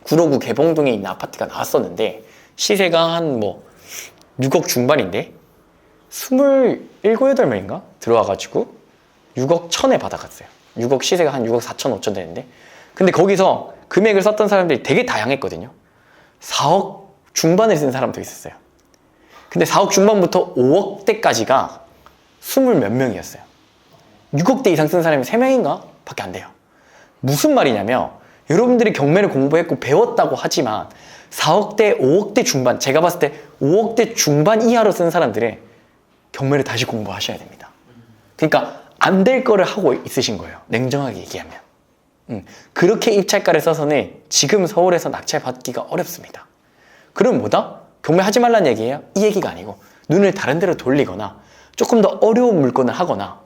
구로구 개봉동에 있는 아파트가 나왔었는데 시세가 한 6억 중반인데 27, 8명인가? 들어와가지고 6억 1천에 받아갔어요. 6억 시세가 한 6억 4천, 5천 되는데 근데 거기서 금액을 썼던 사람들이 되게 다양했거든요. 4억 중반을 쓴 사람도 있었어요. 근데 4억 중반부터 5억대까지가 20몇 명이었어요. 6억대 이상 쓴 사람이 3명인가? 밖에 안 돼요. 무슨 말이냐면 여러분들이 경매를 공부했고 배웠다고 하지만 4억대, 5억대 중반, 제가 봤을 때 5억대 중반 이하로 쓴 사람들은 경매를 다시 공부하셔야 됩니다. 그러니까 안 될 거를 하고 있으신 거예요. 냉정하게 얘기하면. 그렇게 입찰가를 써서는 지금 서울에서 낙찰 받기가 어렵습니다. 그럼 뭐다? 경매하지 말라는 얘기예요? 이 얘기가 아니고 눈을 다른 데로 돌리거나 조금 더 어려운 물건을 하거나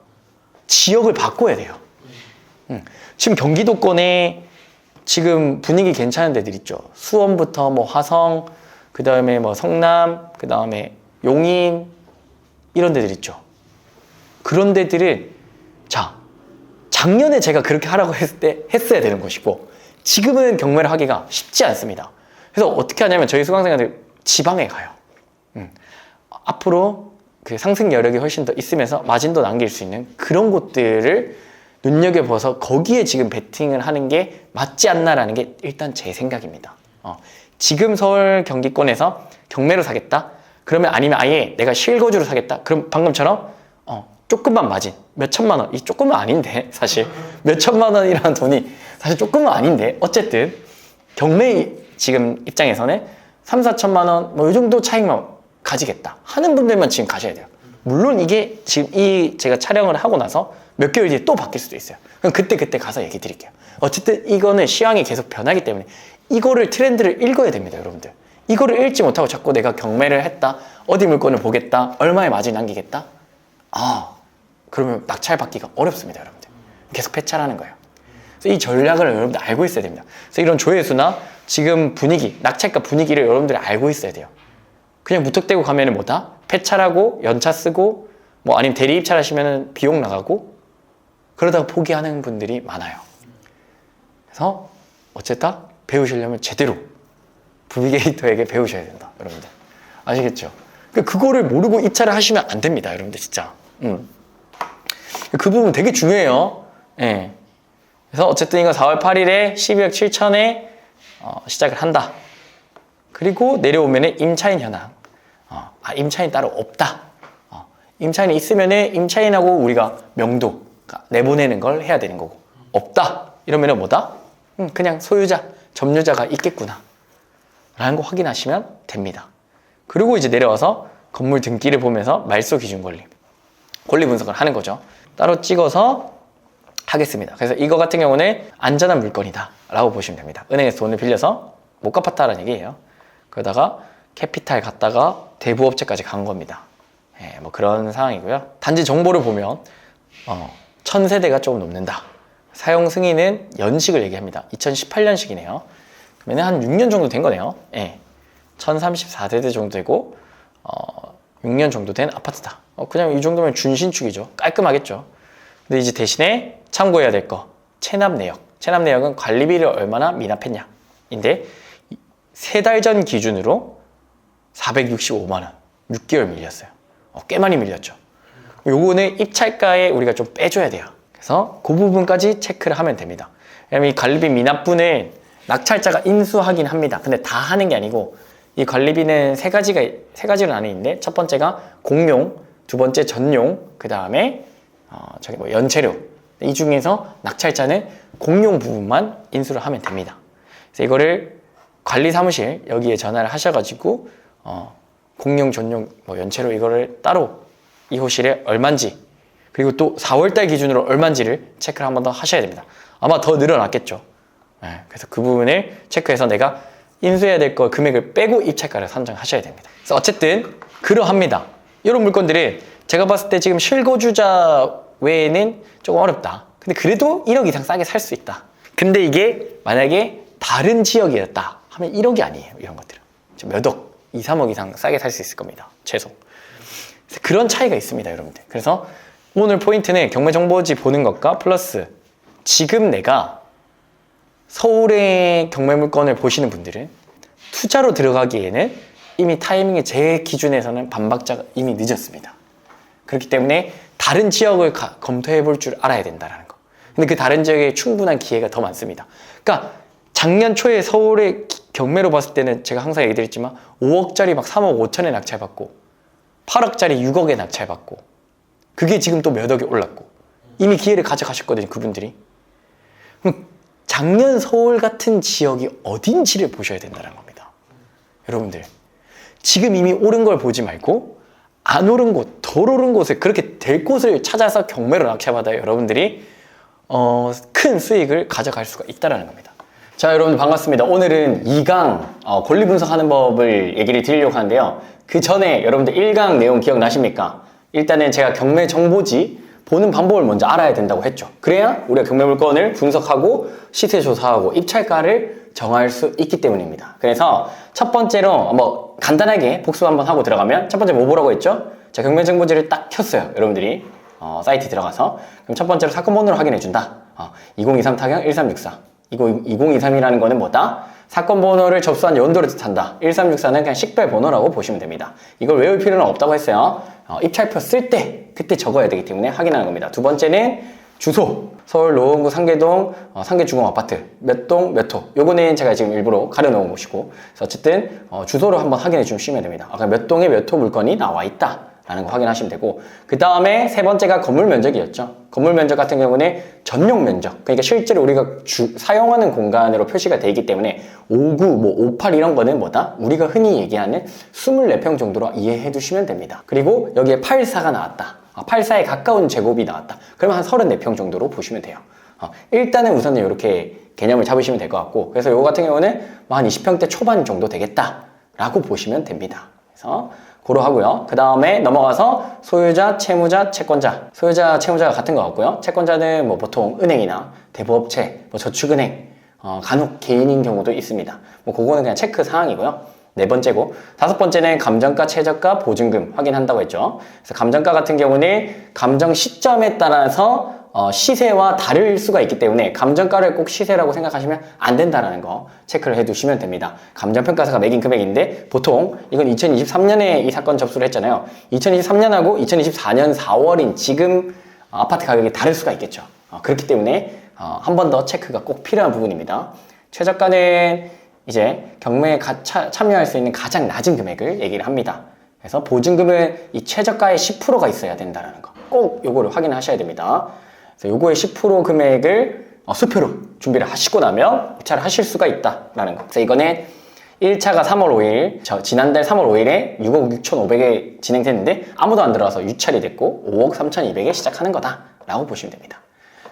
지역을 바꿔야 돼요. 지금 경기도권에 지금 분위기 괜찮은 데들 있죠. 수원부터 화성, 그 다음에 성남, 그 다음에 용인 이런 데들 있죠. 그런 데들은 작년에 제가 그렇게 하라고 했을 때 했어야 되는 것이고 지금은 경매를 하기가 쉽지 않습니다. 그래서 어떻게 하냐면 저희 수강생들 지방에 가요. 앞으로 그 상승 여력이 훨씬 더 있으면서 마진도 남길 수 있는 그런 곳들을 눈여겨봐서 거기에 지금 베팅을 하는 게 맞지 않나라는 게 일단 제 생각입니다. 지금 서울 경기권에서 경매로 사겠다? 그러면 아니면 아예 내가 실거주로 사겠다? 그럼 방금처럼 조금만 마진, 몇 천만 원, 이 조금은 아닌데 사실 몇 천만 원이라는 돈이 사실 조금은 아닌데 어쨌든 경매 지금 입장에서는 3, 4천만 원 이 정도 차익만 가지겠다 하는 분들만 지금 가셔야 돼요. 물론 이게 지금 제가 촬영을 하고 나서 몇 개월 뒤에 또 바뀔 수도 있어요. 그럼 그때 가서 얘기 드릴게요. 어쨌든 이거는 시황이 계속 변하기 때문에 이거를 트렌드를 읽어야 됩니다, 여러분들. 이거를 읽지 못하고 자꾸 내가 경매를 했다, 어디 물건을 보겠다, 얼마의 마진 남기겠다. 그러면 낙찰 받기가 어렵습니다, 여러분들. 계속 폐찰하는 거예요. 그래서 이 전략을 여러분들 알고 있어야 됩니다. 그래서 이런 조회수나 지금 분위기, 낙찰가 분위기를 여러분들이 알고 있어야 돼요. 그냥 무턱대고 가면은 뭐다? 폐찰하고 연차 쓰고 아니면 대리 입찰하시면은 비용 나가고 그러다가 포기하는 분들이 많아요. 그래서 어쨌든 배우시려면 제대로 부비게이터에게 배우셔야 된다, 여러분들. 아시겠죠? 그거를 모르고 입찰을 하시면 안 됩니다, 여러분들 진짜. 그 부분 되게 중요해요. 예. 그래서 어쨌든 이거 4월 8일에 12억 7천에 시작을 한다. 그리고 내려오면은 임차인 현황. 임차인 따로 없다. 임차인이 있으면은 임차인하고 우리가 명도 내보내는 걸 해야 되는 거고 없다. 이러면은 뭐다? 그냥 소유자, 점유자가 있겠구나. 라는 거 확인하시면 됩니다. 그리고 이제 내려와서 건물 등기를 보면서 말소 기준 권리 분석을 하는 거죠. 따로 찍어서 하겠습니다. 그래서 이거 같은 경우는 안전한 물건이다 라고 보시면 됩니다. 은행에서 돈을 빌려서 못 갚았다라는 얘기예요. 그러다가 캐피탈 갔다가 대부업체까지 간 겁니다. 그런 상황이고요. 단지 정보를 보면 1000세대가 조금 넘는다. 사용 승인은 연식을 얘기합니다. 2018년식이네요. 그러면 한 6년 정도 된 거네요. 1034세대 정도 되고 6년 정도 된 아파트다. 그냥 이 정도면 준신축이죠. 깔끔하겠죠. 근데 이제 대신에 참고해야 될 거 체납 내역. 체납 내역은 관리비를 얼마나 미납했냐 인데 3달 전 기준으로 465만 원 6개월 밀렸어요. 꽤 많이 밀렸죠. 요거는 입찰가에 우리가 좀 빼줘야 돼요. 그래서 그 부분까지 체크를 하면 됩니다. 왜냐면 이 관리비 미납분은 낙찰자가 인수하긴 합니다. 근데 다 하는 게 아니고 이 관리비는 세 가지로 나뉘는데 첫 번째가 공용, 두 번째 전용, 그 다음에 연체료. 이 중에서 낙찰자는 공용 부분만 인수를 하면 됩니다. 그래서 이거를 관리사무실 여기에 전화를 하셔가지고 공용, 전용, 연체료 이거를 따로 이 호실에 얼마인지 그리고 또 4월달 기준으로 얼마인지를 체크를 한 번 더 하셔야 됩니다. 아마 더 늘어났겠죠. 그래서 그 부분을 체크해서 내가 인수해야 될 거 금액을 빼고 입찰가를 산정하셔야 됩니다. 그래서 어쨌든 그러합니다. 이런 물건들은 제가 봤을 때 지금 실거주자 외에는 조금 어렵다. 근데 그래도 1억 이상 싸게 살 수 있다. 근데 이게 만약에 다른 지역이었다 하면 1억이 아니에요. 이런 것들은 몇 억 2, 3억 이상 싸게 살 수 있을 겁니다. 최소. 그런 차이가 있습니다, 여러분들. 그래서 오늘 포인트는 경매정보지 보는 것과 플러스 지금 내가 서울의 경매물건을 보시는 분들은 투자로 들어가기에는 이미 타이밍이 제 기준에서는 반박자가 이미 늦었습니다. 그렇기 때문에 다른 지역을 검토해 볼 줄 알아야 된다는 거. 근데 그 다른 지역에 충분한 기회가 더 많습니다. 그러니까 작년 초에 서울의 경매로 봤을 때는 제가 항상 얘기 드렸지만 5억짜리 막 3억 5천에 낙찰받고 8억짜리 6억에 낙찰받고 그게 지금 또 몇 억이 올랐고 이미 기회를 가져가셨거든요, 그분들이. 그럼 작년 서울 같은 지역이 어딘지를 보셔야 된다는 겁니다. 여러분들, 지금 이미 오른 걸 보지 말고 안 오른 곳, 덜 오른 곳에 그렇게 될 곳을 찾아서 경매로 낙찰받아야 여러분들이 큰 수익을 가져갈 수가 있다는 겁니다. 자, 여러분 반갑습니다. 오늘은 2강 권리 분석하는 법을 얘기를 드리려고 하는데요. 그 전에 여러분들 1강 내용 기억나십니까? 일단은 제가 경매 정보지 보는 방법을 먼저 알아야 된다고 했죠. 그래야 우리가 경매 물건을 분석하고 시세 조사하고 입찰가를 정할 수 있기 때문입니다. 그래서 첫 번째로 뭐 간단하게 복습 한번 하고 들어가면 첫 번째 뭐 보라고 했죠? 자, 경매 정보지를 딱 켰어요. 여러분들이 사이트 들어가서 그럼 첫 번째로 사건 번호를 확인해 준다. 2023 타경 1364. 2023이라는 거는 뭐다? 사건 번호를 접수한 연도를 뜻한다. 1364는 그냥 식별 번호라고 보시면 됩니다. 이걸 외울 필요는 없다고 했어요. 입찰표 쓸 때 그때 적어야 되기 때문에 확인하는 겁니다. 두 번째는 주소. 서울 노원구 상계동 상계주공 아파트 몇 동 몇 호. 요거는 제가 지금 일부러 가려놓은 곳이고, 그래서 어쨌든 주소를 한번 확인해 주시면 됩니다. 아까 몇 동에 몇 호 물건이 나와 있다 라는 거 확인하시면 되고, 그 다음에 세 번째가 건물 면적이었죠. 건물 면적 같은 경우는 전용 면적, 그러니까 실제로 우리가 사용하는 공간으로 표시가 되어 있기 때문에 59, 뭐 58 이런 거는 뭐다? 우리가 흔히 얘기하는 24평 정도로 이해해 두시면 됩니다. 그리고 여기에 84가 나왔다. 84에 가까운 제곱이 나왔다. 그러면 한 34평 정도로 보시면 돼요. 일단은 우선은 이렇게 개념을 잡으시면 될 것 같고, 그래서 이거 같은 경우는 뭐 한 20평대 초반 정도 되겠다 라고 보시면 됩니다. 그래서 고로 하고요. 그 다음에 넘어가서 소유자, 채무자, 채권자. 소유자, 채무자가 같은 것 같고요. 채권자는 뭐 보통 은행이나 대부업체, 뭐 저축은행, 간혹 개인인 경우도 있습니다. 뭐 그거는 그냥 체크 사항이고요. 네 번째고, 다섯 번째는 감정가, 최저가, 보증금 확인한다고 했죠. 그래서 감정가 같은 경우는 감정 시점에 따라서 시세와 다를 수가 있기 때문에 감정가를 꼭 시세라고 생각하시면 안 된다는 거 체크를 해두시면 됩니다. 감정평가사가 매긴 금액인데 보통 이건 2023년에 이 사건 접수를 했잖아요. 2023년하고 2024년 4월인 지금 아파트 가격이 다를 수가 있겠죠. 그렇기 때문에 한 번 더 체크가 꼭 필요한 부분입니다. 최저가는 이제 경매에 참여할 수 있는 가장 낮은 금액을 얘기를 합니다. 그래서 보증금은 이 최저가의 10%가 있어야 된다는 거 꼭 요거를 확인하셔야 됩니다. 그래서 요거의 10% 금액을 수표로 준비를 하시고 나면 입찰을 하실 수가 있다라는 거. 그래서 이거는 1차가 3월 5일, 지난달 3월 5일에 6억 6,500에 진행됐는데 아무도 안 들어와서 유찰이 됐고 5억 3,200에 시작하는 거다라고 보시면 됩니다.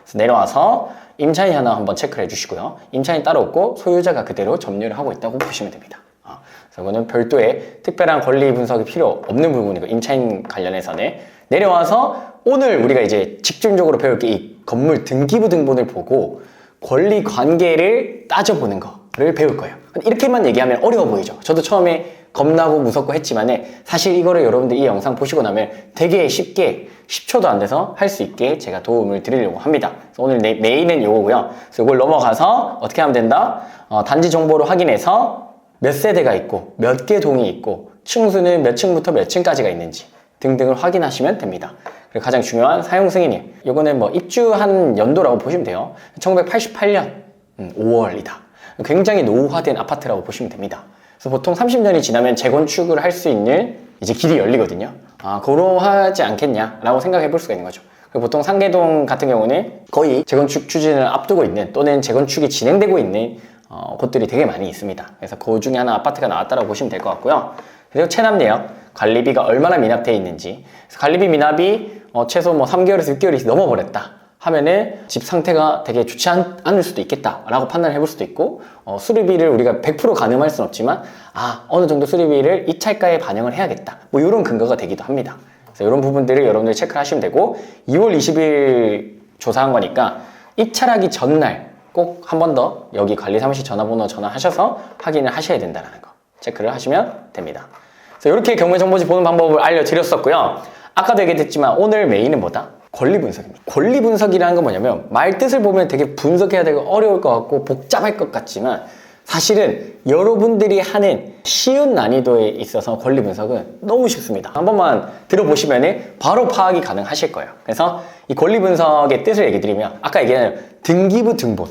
그래서 내려와서 임차인 하나 한번 체크를 해주시고요. 임차인 따로 없고 소유자가 그대로 점유를 하고 있다고 보시면 됩니다. 그래서 이거는 별도의 특별한 권리 분석이 필요 없는 부분이고, 임차인 관련해서는 내려와서 오늘 우리가 이제 집중적으로 배울 게 이 건물 등기부 등본을 보고 권리 관계를 따져보는 거를 배울 거예요. 이렇게만 얘기하면 어려워 보이죠. 저도 처음에 겁나고 무섭고 했지만 사실 이거를 여러분들 이 영상 보시고 나면 되게 쉽게 10초도 안 돼서 할 수 있게 제가 도움을 드리려고 합니다. 그래서 오늘 메인은 이거고요. 그래서 이걸 넘어가서 어떻게 하면 된다? 단지 정보를 확인해서 몇 세대가 있고 몇 개 동이 있고 층수는 몇 층부터 몇 층까지가 있는지 등등을 확인하시면 됩니다. 그리고 가장 중요한 사용 승인일, 이거는 뭐 입주한 연도라고 보시면 돼요. 1988년 5월이다. 굉장히 노후화된 아파트라고 보시면 됩니다. 그래서 보통 30년이 지나면 재건축을 할 수 있는 이제 길이 열리거든요. 그러하지 않겠냐라고 생각해 볼 수가 있는 거죠. 그리고 보통 상계동 같은 경우는 거의 재건축 추진을 앞두고 있는 또는 재건축이 진행되고 있는 곳들이 되게 많이 있습니다. 그래서 그 중에 하나 아파트가 나왔다고 보시면 될 것 같고요. 그리고 체납내역, 관리비가 얼마나 미납되어 있는지. 그래서 관리비 미납이 최소 뭐 3개월에서 6개월이 넘어버렸다 하면은 집 상태가 되게 좋지 않을 수도 있겠다라고 판단을 해볼 수도 있고, 수리비를 우리가 100% 가늠할 수는 없지만 어느 정도 수리비를 입찰가에 반영을 해야겠다, 뭐 이런 근거가 되기도 합니다. 그래서 이런 부분들을 여러분들이 체크를 하시면 되고, 2월 20일 조사한 거니까 입찰하기 전날 꼭 한 번 더 여기 관리사무실 전화번호 전화하셔서 확인을 하셔야 된다는 거 체크를 하시면 됩니다. 그래서 이렇게 경매 정보지 보는 방법을 알려드렸었고요. 아까도 얘기했지만 오늘 메인은 뭐다? 권리 분석입니다. 권리 분석이라는 건 뭐냐면 말 뜻을 보면 되게 분석해야 되고 어려울 것 같고 복잡할 것 같지만 사실은 여러분들이 하는 쉬운 난이도에 있어서 권리 분석은 너무 쉽습니다. 한 번만 들어보시면 바로 파악이 가능하실 거예요. 그래서 이 권리 분석의 뜻을 얘기 드리면 아까 얘기한 등기부 등본.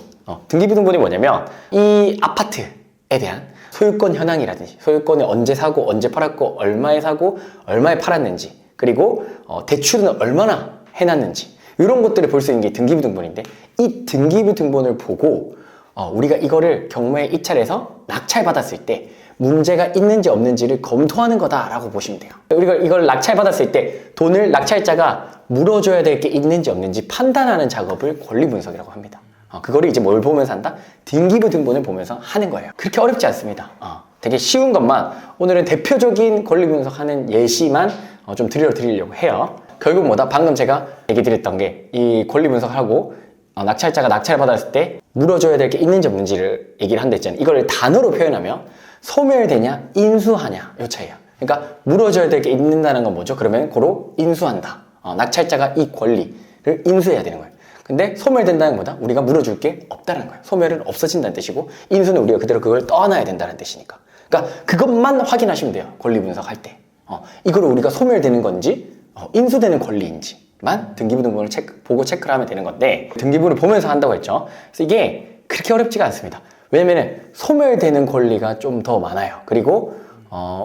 등기부 등본이 뭐냐면 이 아파트에 대한 소유권 현황이라든지 소유권을 언제 사고 언제 팔았고 얼마에 사고 얼마에 팔았는지 그리고 대출은 얼마나 해놨는지 이런 것들을 볼 수 있는 게 등기부 등본인데 이 등기부 등본을 보고 우리가 이거를 경매에 입찰해서 낙찰받았을 때 문제가 있는지 없는지를 검토하는 거다라고 보시면 돼요. 우리가 이걸 낙찰받았을 때 돈을 낙찰자가 물어줘야 될 게 있는지 없는지 판단하는 작업을 권리 분석이라고 합니다. 그거를 이제 뭘 보면서 한다? 등기부 등본을 보면서 하는 거예요. 그렇게 어렵지 않습니다. 되게 쉬운 것만 오늘은 대표적인 권리 분석하는 예시만 좀 드리려고 해요. 결국 뭐다? 방금 제가 얘기 드렸던 게 이 권리 분석을 하고 낙찰자가 낙찰을 받았을 때 물어줘야 될 게 있는지 없는지를 얘기를 한다 했잖아요. 이걸 단어로 표현하면 소멸되냐 인수하냐 요 차이야. 그러니까 물어줘야 될 게 있는다는 건 뭐죠? 그러면 고로 인수한다. 낙찰자가 이 권리를 인수해야 되는 거예요. 근데 소멸된다는 거다 우리가 물어줄 게 없다는 거예요. 소멸은 없어진다는 뜻이고 인수는 우리가 그대로 그걸 떠안아야 된다는 뜻이니까. 그러니까 그것만 확인하시면 돼요. 권리 분석할 때. 이걸 우리가 소멸되는 건지 인수되는 권리인지만 등기부 등본을 보고 체크를 하면 되는 건데 등기부를 보면서 한다고 했죠. 그래서 이게 그렇게 어렵지가 않습니다. 왜냐면 소멸되는 권리가 좀 더 많아요. 그리고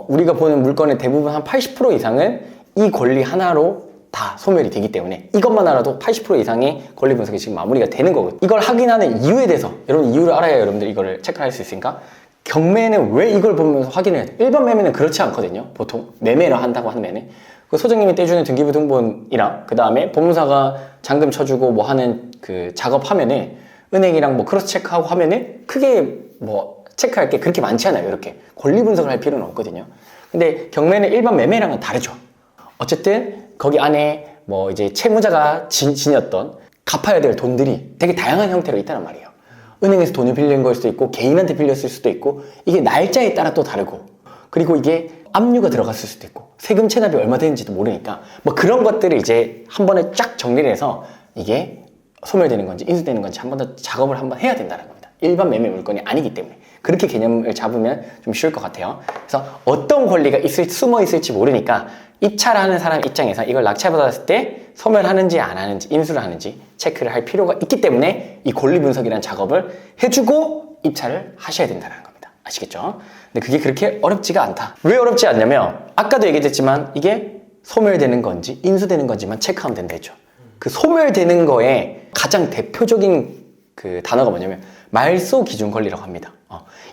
우리가 보는 물건의 대부분 한 80% 이상은 이 권리 하나로 다 소멸이 되기 때문에 이것만 알아도 80% 이상의 권리 분석이 지금 마무리가 되는 거거든요. 이걸 확인하는 이유에 대해서 여러분 이유를 알아야 여러분들 이거를 체크할 수 있으니까 경매는 왜 이걸 보면서 확인해야 돼? 일반 매매는 그렇지 않거든요. 보통 매매를 한다고 하면은 그 소장님이 떼주는 등기부 등본이랑 그 다음에 법무사가 잔금 쳐주고 뭐 하는 그 작업하면은 은행이랑 뭐 크로스 체크하고 하면은 크게 뭐 체크할 게 그렇게 많지 않아요. 이렇게 권리 분석을 할 필요는 없거든요. 근데 경매는 일반 매매랑은 다르죠. 어쨌든 거기 안에 뭐 이제 채무자가 지녔던 갚아야 될 돈들이 되게 다양한 형태로 있다는 말이에요. 은행에서 돈을 빌린 걸 수도 있고 개인한테 빌렸을 수도 있고 이게 날짜에 따라 또 다르고 그리고 이게 압류가 들어갔을 수도 있고 세금 체납이 얼마 되는지도 모르니까 뭐 그런 것들을 이제 한 번에 쫙 정리를 해서 이게 소멸되는 건지 인수되는 건지 한 번 더 작업을 한번 해야 된다는 겁니다. 일반 매매 물건이 아니기 때문에 그렇게 개념을 잡으면 좀 쉬울 것 같아요. 그래서 어떤 권리가 숨어 있을지 모르니까 입찰하는 사람 입장에서 이걸 낙찰받았을 때 소멸하는지 안 하는지 인수를 하는지 체크를 할 필요가 있기 때문에 이 권리 분석이라는 작업을 해주고 입찰을 하셔야 된다는 겁니다. 아시겠죠? 근데 그게 그렇게 어렵지가 않다. 왜 어렵지 않냐면 아까도 얘기했지만 이게 소멸되는 건지 인수되는 건지만 체크하면 된다 했죠. 그 소멸되는 거에 가장 대표적인 그 단어가 뭐냐면 말소 기준 권리라고 합니다.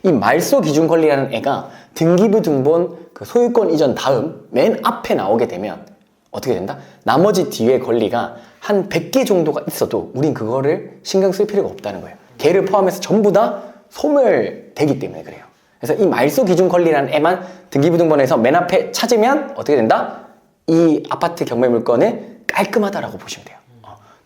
이 말소 기준 권리라는 애가 등기부 등본 그 소유권 이전 다음 맨 앞에 나오게 되면 어떻게 된다? 나머지 뒤에 권리가 한 100개 정도가 있어도 우린 그거를 신경 쓸 필요가 없다는 거예요. 걔를 포함해서 전부 다 소멸되기 때문에 그래요. 그래서 이 말소 기준 권리라는 애만 등기부 등본에서 맨 앞에 찾으면 어떻게 된다? 이 아파트 경매 물건은 깔끔하다라고 보시면 돼요.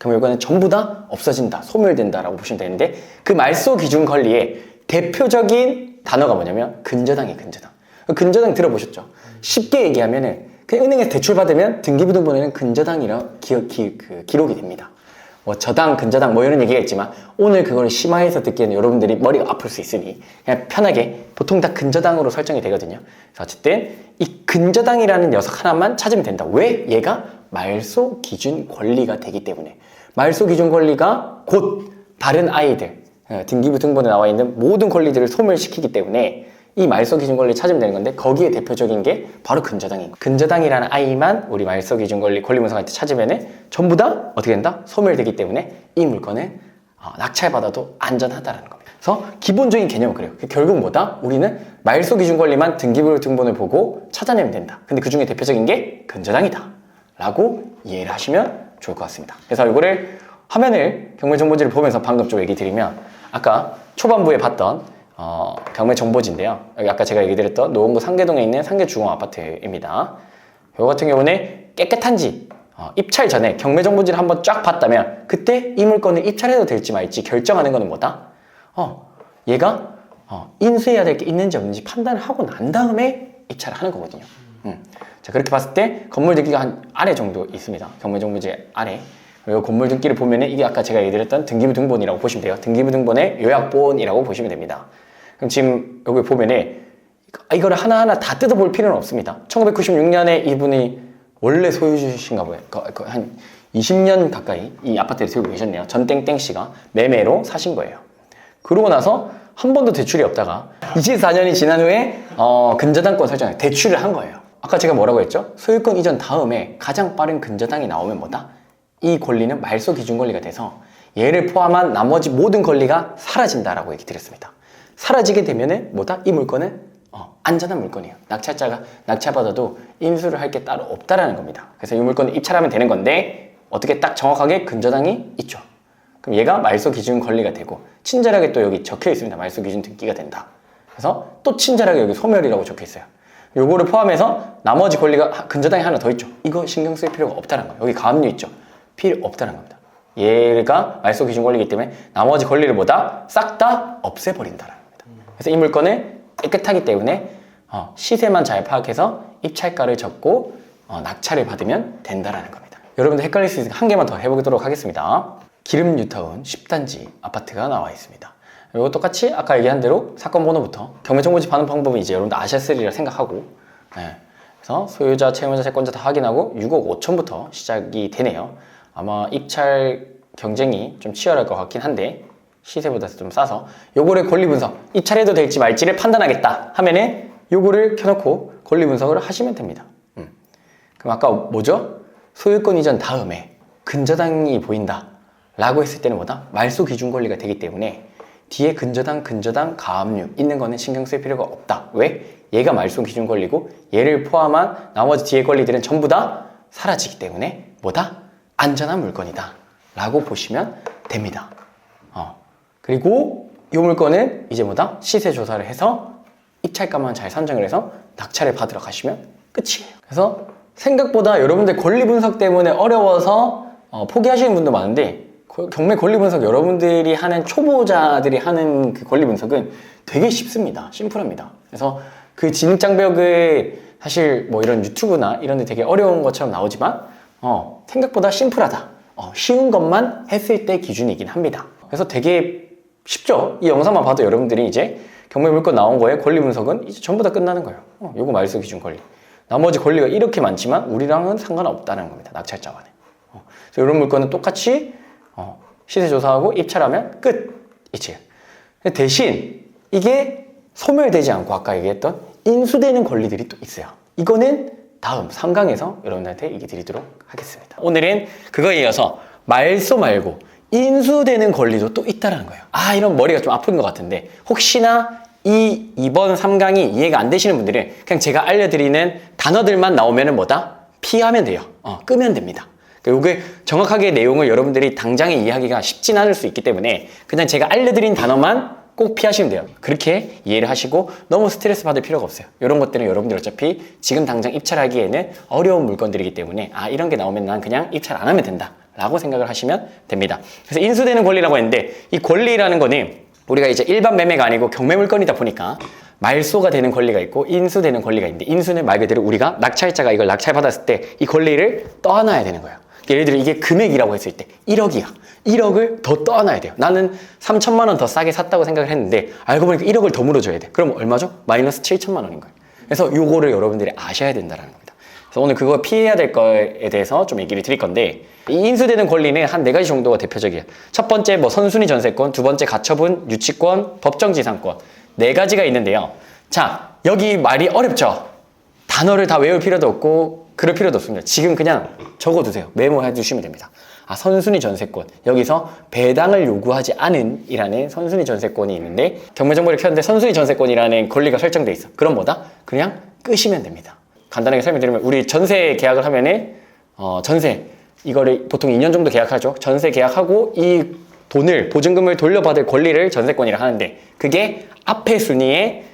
경매 물건은 전부 다 없어진다, 소멸된다라고 보시면 되는데 그 말소 기준 권리의 대표적인 단어가 뭐냐면 근저당이에요. 근저당. 근저당 들어보셨죠? 쉽게 얘기하면은 그냥 은행에서 대출 받으면 등기부 등본에는 근저당이라 기록이 됩니다. 뭐 저당, 근저당 뭐 이런 얘기가 있지만 오늘 그걸 심화해서 듣기에는 여러분들이 머리가 아플 수 있으니 그냥 편하게 보통 다 근저당으로 설정이 되거든요. 그래서 어쨌든 이 근저당이라는 녀석 하나만 찾으면 된다. 왜? 얘가 말소 기준 권리가 되기 때문에 말소 기준 권리가 곧 다른 아이들 등기부 등본에 나와 있는 모든 권리들을 소멸시키기 때문에 이 말소 기준 권리 찾으면 되는 건데 거기에 대표적인 게 바로 근저당인 거예요. 근저당이라는 아이만 우리 말소 기준 권리 권리분석할 때 찾으면은 전부 다 어떻게 된다? 소멸되기 때문에 이 물건은 낙찰받아도 안전하다는 겁니다. 그래서 기본적인 개념은 그래요. 결국 뭐다? 우리는 말소 기준 권리만 등기부 등본을 보고 찾아내면 된다. 근데 그 중에 대표적인 게 근저당이다 라고 이해를 하시면 좋을 것 같습니다. 그래서 이거를 화면을 경매 정보지를 보면서 방금 좀 얘기 드리면 아까 초반부에 봤던 경매 정보지인데요. 여기 아까 제가 얘기 드렸던 노원구 상계동에 있는 상계주공 아파트입니다. 이거 같은 경우는 깨끗한지 입찰 전에 경매 정보지를 한번 쫙 봤다면 그때 이 물건을 입찰해도 될지 말지 결정하는 거는 뭐다? 얘가 인수해야 될 게 있는지 없는지 판단을 하고 난 다음에 입찰을 하는 거거든요. 자, 그렇게 봤을 때 건물 등기가 한 아래 정도 있습니다. 경매정보제 아래. 그리고 건물 등기를 보면은 이게 아까 제가 얘기드렸던 등기부 등본이라고 보시면 돼요. 등기부 등본의 요약본이라고 보시면 됩니다. 그럼 지금 여기 보면은 이거를 하나하나 다 뜯어볼 필요는 없습니다. 1996년에 이분이 원래 소유주신가 봐요. 한 20년 가까이 이 아파트를 들고 계셨네요. 전땡땡 씨가 매매로 사신 거예요. 그러고 나서 한 번도 대출이 없다가 24년이 지난 후에 근저당권 설정에 대출을 한 거예요. 아까 제가 뭐라고 했죠? 소유권 이전 다음에 가장 빠른 근저당이 나오면 뭐다? 이 권리는 말소 기준 권리가 돼서 얘를 포함한 나머지 모든 권리가 사라진다라고 얘기 드렸습니다. 사라지게 되면은 뭐다? 이 물건은 안전한 물건이에요. 낙찰자가 낙찰받아도 인수를 할 게 따로 없다라는 겁니다. 그래서 이 물건을 입찰하면 되는 건데 어떻게 딱 정확하게 근저당이 있죠. 그럼 얘가 말소 기준 권리가 되고 친절하게 또 여기 적혀 있습니다. 말소 기준 등기가 된다. 그래서 또 친절하게 여기 소멸이라고 적혀 있어요. 요거를 포함해서 나머지 권리가 근저당이 하나 더 있죠. 이거 신경 쓸 필요가 없다는 거예요. 여기 가압류 있죠. 필요 없다는 겁니다. 얘가 말소 기준 권리이기 때문에 나머지 권리를 뭐다? 싹 다 없애버린다는 겁니다. 그래서 이 물건을 깨끗하기 때문에 시세만 잘 파악해서 입찰가를 적고 낙찰을 받으면 된다라는 겁니다. 여러분들 헷갈릴 수 있으니까 한 개만 더 해보도록 하겠습니다. 기름 뉴타운 10단지 아파트가 나와 있습니다. 이거 똑같이 아까 얘기한 대로 사건 번호부터 경매정보지 받는 방법은 이제 여러분들 아셨으리라 생각하고, 그래서 소유자, 채무자, 채권자 다 확인하고 6억 5천부터 시작이 되네요. 아마 입찰 경쟁이 좀 치열할 것 같긴 한데 시세보다 좀 싸서 요거를 권리 분석, 입찰해도 될지 말지를 판단하겠다 하면은 요거를 켜놓고 권리 분석을 하시면 됩니다. 그럼 아까 뭐죠? 소유권 이전 다음에 근저당이 보인다 라고 했을 때는 뭐다? 말소 기준 권리가 되기 때문에 뒤에 근저당, 가압류 있는 거는 신경 쓸 필요가 없다. 왜? 얘가 말소 기준 권리고 얘를 포함한 나머지 뒤에 권리들은 전부 다 사라지기 때문에 뭐다? 안전한 물건이다 라고 보시면 됩니다. 그리고 이 물건은 이제 뭐다? 시세 조사를 해서 입찰가만 잘 선정을 해서 낙찰을 받으러 가시면 끝이에요. 그래서 생각보다 여러분들 권리 분석 때문에 어려워서 포기하시는 분도 많은데 경매 권리 분석 여러분들이 하는 초보자들이 하는 그 권리 분석은 되게 쉽습니다. 심플합니다. 그래서 그 진입장벽을 사실 뭐 이런 유튜브나 이런 데 되게 어려운 것처럼 나오지만 생각보다 심플하다. 쉬운 것만 했을 때 기준이긴 합니다. 그래서 되게 쉽죠? 이 영상만 봐도 여러분들이 이제 경매 물건 나온 거에 권리 분석은 이제 전부 다 끝나는 거예요. 요거 말소 기준 권리. 나머지 권리가 이렇게 많지만 우리랑은 상관없다는 겁니다. 낙찰자와는. 그래서 이런 물건은 똑같이 시세 조사하고 입찰하면 끝이지. 대신 이게 소멸되지 않고 아까 얘기했던 인수되는 권리들이 또 있어요. 이거는 다음 3강에서 여러분들한테 얘기 드리도록 하겠습니다. 오늘은 그거에 이어서 말소 말고 인수되는 권리도 또 있다는 거예요. 이런 머리가 좀 아픈 것 같은데 혹시나 이번 3강이 이해가 안 되시는 분들은 그냥 제가 알려드리는 단어들만 나오면은 뭐다? 피하면 돼요. 끄면 됩니다. 요게 정확하게 내용을 여러분들이 당장에 이해하기가 쉽진 않을 수 있기 때문에 그냥 제가 알려드린 단어만 꼭 피하시면 돼요. 그렇게 이해를 하시고 너무 스트레스 받을 필요가 없어요. 이런 것들은 여러분들 어차피 지금 당장 입찰하기에는 어려운 물건들이기 때문에 이런 게 나오면 난 그냥 입찰 안 하면 된다 라고 생각을 하시면 됩니다. 그래서 인수되는 권리라고 했는데 이 권리라는 거는 우리가 이제 일반 매매가 아니고 경매 물건이다 보니까 말소가 되는 권리가 있고 인수되는 권리가 있는데 인수는 말 그대로 우리가 낙찰자가 이걸 낙찰받았을 때 이 권리를 떠안아야 되는 거예요. 예를 들어 이게 금액이라고 했을 때 1억이야. 1억을 더 떠안아야 돼요. 나는 3천만 원 더 싸게 샀다고 생각을 했는데 알고 보니까 1억을 더 물어줘야 돼. 그럼 얼마죠? 마이너스 7천만 원인 거예요. 그래서 요거를 여러분들이 아셔야 된다는 겁니다. 그래서 오늘 그거 피해야 될 거에 대해서 좀 얘기를 드릴 건데 이 인수되는 권리는 한 4가지 정도가 대표적이에요. 첫 번째 뭐 선순위 전세권, 두 번째 가처분, 유치권, 법정지상권 4가지가 있는데요. 자, 여기 말이 어렵죠? 단어를 다 외울 필요도 없고 그럴 필요도 없습니다. 지금 그냥 적어두세요. 메모해 두시면 됩니다. 선순위 전세권. 여기서 배당을 요구하지 않은 이라는 선순위 전세권이 있는데 경매정보를 켰는데 선순위 전세권이라는 권리가 설정돼 있어. 그럼 뭐다? 그냥 끄시면 됩니다. 간단하게 설명드리면 우리 전세 계약을 하면은 전세 이거를 보통 2년 정도 계약하죠. 전세 계약하고 이 돈을 보증금을 돌려받을 권리를 전세권이라 하는데 그게 앞에 순위에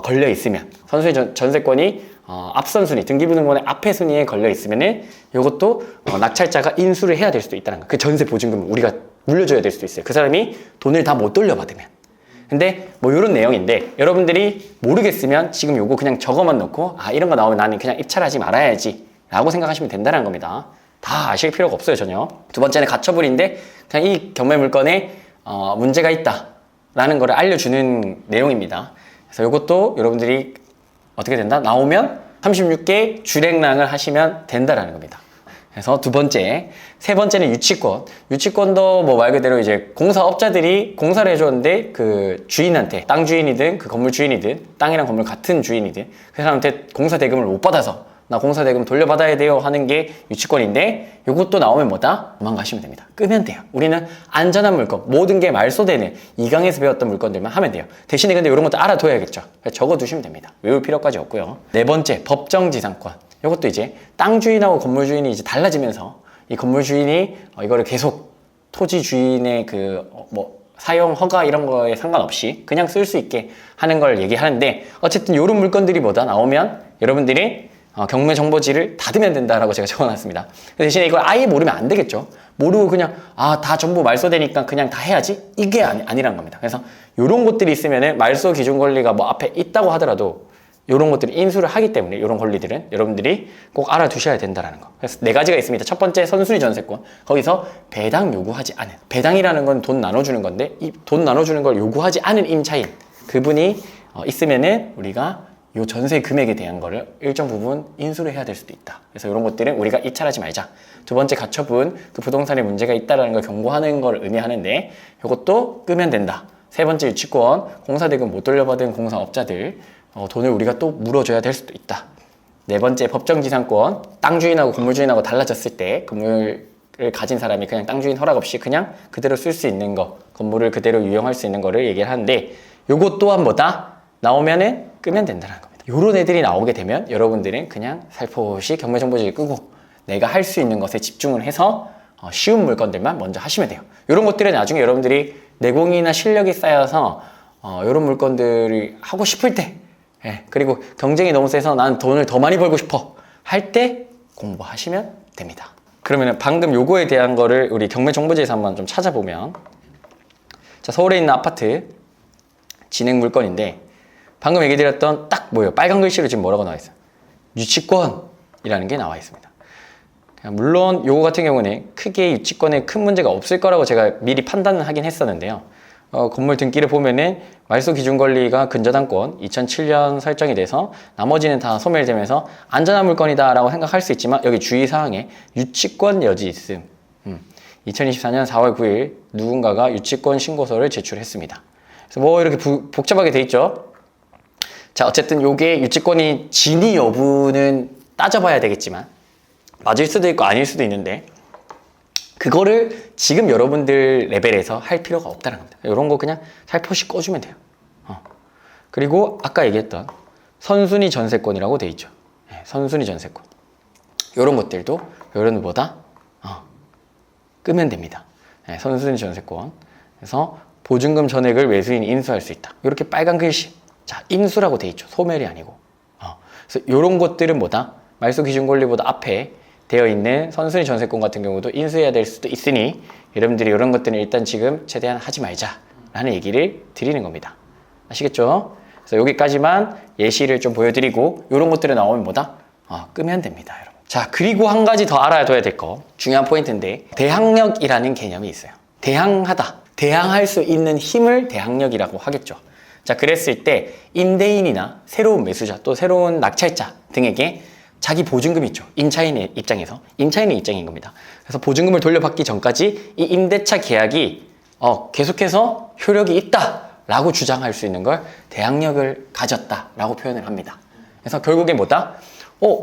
걸려 있으면 선순위 전세권이 앞선 순위, 등기부등본의 앞에 순위에 걸려 있으면은 이것도 낙찰자가 인수를 해야 될 수도 있다는 거예요. 그 전세 보증금을 우리가 물려줘야 될 수도 있어요. 그 사람이 돈을 다 못 돌려받으면. 근데 뭐 이런 내용인데 여러분들이 모르겠으면 지금 요거 그냥 적어만 놓고 아 이런 거 나오면 나는 그냥 입찰하지 말아야지 라고 생각하시면 된다는 겁니다. 다 아실 필요가 없어요 전혀. 두 번째는 가처분인데 그냥 이 경매 물건에 문제가 있다 라는 거를 알려주는 내용입니다. 그래서 이것도 여러분들이 어떻게 된다? 나오면 36개 줄행랑을 하시면 된다라는 겁니다. 그래서 두 번째, 세 번째는 유치권. 유치권도 뭐 말 그대로 이제 공사업자들이 공사를 해줬는데 그 주인한테, 땅 주인이든 그 건물 주인이든 땅이랑 건물 같은 주인이든 그 사람한테 공사 대금을 못 받아서 나 공사 대금 돌려받아야 돼요 하는 게 유치권인데 이것도 나오면 뭐다? 도망가시면 됩니다. 끄면 돼요. 우리는 안전한 물건, 모든 게 말소되는 2강에서 배웠던 물건들만 하면 돼요. 대신에 근데 이런 것도 알아둬야겠죠. 적어두시면 됩니다. 외울 필요까지 없고요. 네 번째, 법정지상권. 이것도 이제 땅 주인하고 건물 주인이 이제 달라지면서 이 건물 주인이 이거를 계속 토지 주인의 사용 허가 이런 거에 상관없이 그냥 쓸 수 있게 하는 걸 얘기하는데 어쨌든 이런 물건들이 뭐다 나오면 여러분들이 경매 정보지를 닫으면 된다라고 제가 적어놨습니다. 대신에 이걸 아예 모르면 안 되겠죠. 모르고 그냥 다 전부 말소되니까 그냥 다 해야지 이게 아니란 겁니다. 그래서 이런 것들이 있으면은 말소 기준 권리가 뭐 앞에 있다고 하더라도 이런 것들이 인수를 하기 때문에 이런 권리들은 여러분들이 꼭 알아두셔야 된다는 거. 그래서 네 가지가 있습니다. 첫 번째 선순위 전세권. 거기서 배당 요구하지 않은, 배당이라는 건 돈 나눠주는 건데 이 돈 나눠주는 걸 요구하지 않은 임차인 그분이 있으면은 우리가 요 전세 금액에 대한 거를 일정 부분 인수를 해야 될 수도 있다. 그래서 이런 것들은 우리가 입찰하지 말자. 두 번째 가처분, 그 부동산에 문제가 있다라는 걸 경고하는 걸 의미하는데 이것도 끄면 된다. 세 번째 유치권, 공사대금 못 돌려받은 공사업자들 돈을 우리가 또 물어줘야 될 수도 있다. 네 번째 법정지상권, 땅 주인하고 건물 주인하고 달라졌을 때 건물을 가진 사람이 그냥 땅 주인 허락 없이 그냥 그대로 쓸 수 있는 거, 건물을 그대로 이용할 수 있는 거를 얘기를 하는데 요것 또한 뭐다? 나오면은 끄면 된다는 겁니다. 요런 애들이 나오게 되면 여러분들은 그냥 살포시 경매정보지를 끄고 내가 할 수 있는 것에 집중을 해서 쉬운 물건들만 먼저 하시면 돼요. 요런 것들은 나중에 여러분들이 내공이나 실력이 쌓여서 요런 물건들을 하고 싶을 때 그리고 경쟁이 너무 세서 난 돈을 더 많이 벌고 싶어 할 때 공부하시면 됩니다. 그러면 방금 요거에 대한 거를 우리 경매정보지에서 한번 좀 찾아보면 자, 서울에 있는 아파트 진행 물건인데 방금 얘기 드렸던 딱 뭐예요? 빨간 글씨로 지금 뭐라고 나와 있어요? 유치권이라는 게 나와 있습니다. 물론 요거 같은 경우는 크게 유치권에 큰 문제가 없을 거라고 제가 미리 판단을 하긴 했었는데요. 건물 등기를 보면은 말소 기준 권리가 근저당권 2007년 설정이 돼서 나머지는 다 소멸되면서 안전한 물건이다 라고 생각할 수 있지만 여기 주의사항에 유치권 여지 있음. 2024년 4월 9일 누군가가 유치권 신고서를 제출했습니다. 그래서 뭐 이렇게 복잡하게 돼 있죠. 자, 어쨌든 요게 유치권이 진위 여부는 따져봐야 되겠지만 맞을 수도 있고 아닐 수도 있는데 그거를 지금 여러분들 레벨에서 할 필요가 없다는 겁니다. 이런 거 그냥 살포시 꺼주면 돼요. 그리고 아까 얘기했던 선순위 전세권이라고 돼 있죠. 선순위 전세권. 이런 것들도 이런 뭐다? 끄면 됩니다. 선순위 전세권. 그래서 보증금 전액을 매수인이 인수할 수 있다. 이렇게 빨간 글씨. 자, 인수라고 돼 있죠. 소멸이 아니고. 그래서 이런 것들은 뭐다? 말소 기준 권리보다 앞에 되어 있는 선순위 전세권 같은 경우도 인수해야 될 수도 있으니 여러분들이 이런 것들은 일단 지금 최대한 하지 말자라는 얘기를 드리는 겁니다. 아시겠죠? 그래서 여기까지만 예시를 좀 보여드리고 이런 것들이 나오면 뭐다? 끄면 됩니다, 여러분. 자, 그리고 한 가지 더 알아둬야 될 거 중요한 포인트인데 대항력이라는 개념이 있어요. 대항하다. 대항할 수 있는 힘을 대항력이라고 하겠죠. 자, 그랬을 때 임대인이나 새로운 매수자 또 새로운 낙찰자 등에게 자기 보증금이 있죠. 임차인의 입장에서. 임차인의 입장인 겁니다. 그래서 보증금을 돌려받기 전까지 이 임대차 계약이 계속해서 효력이 있다라고 주장할 수 있는 걸 대항력을 가졌다라고 표현을 합니다. 그래서 결국에 뭐다?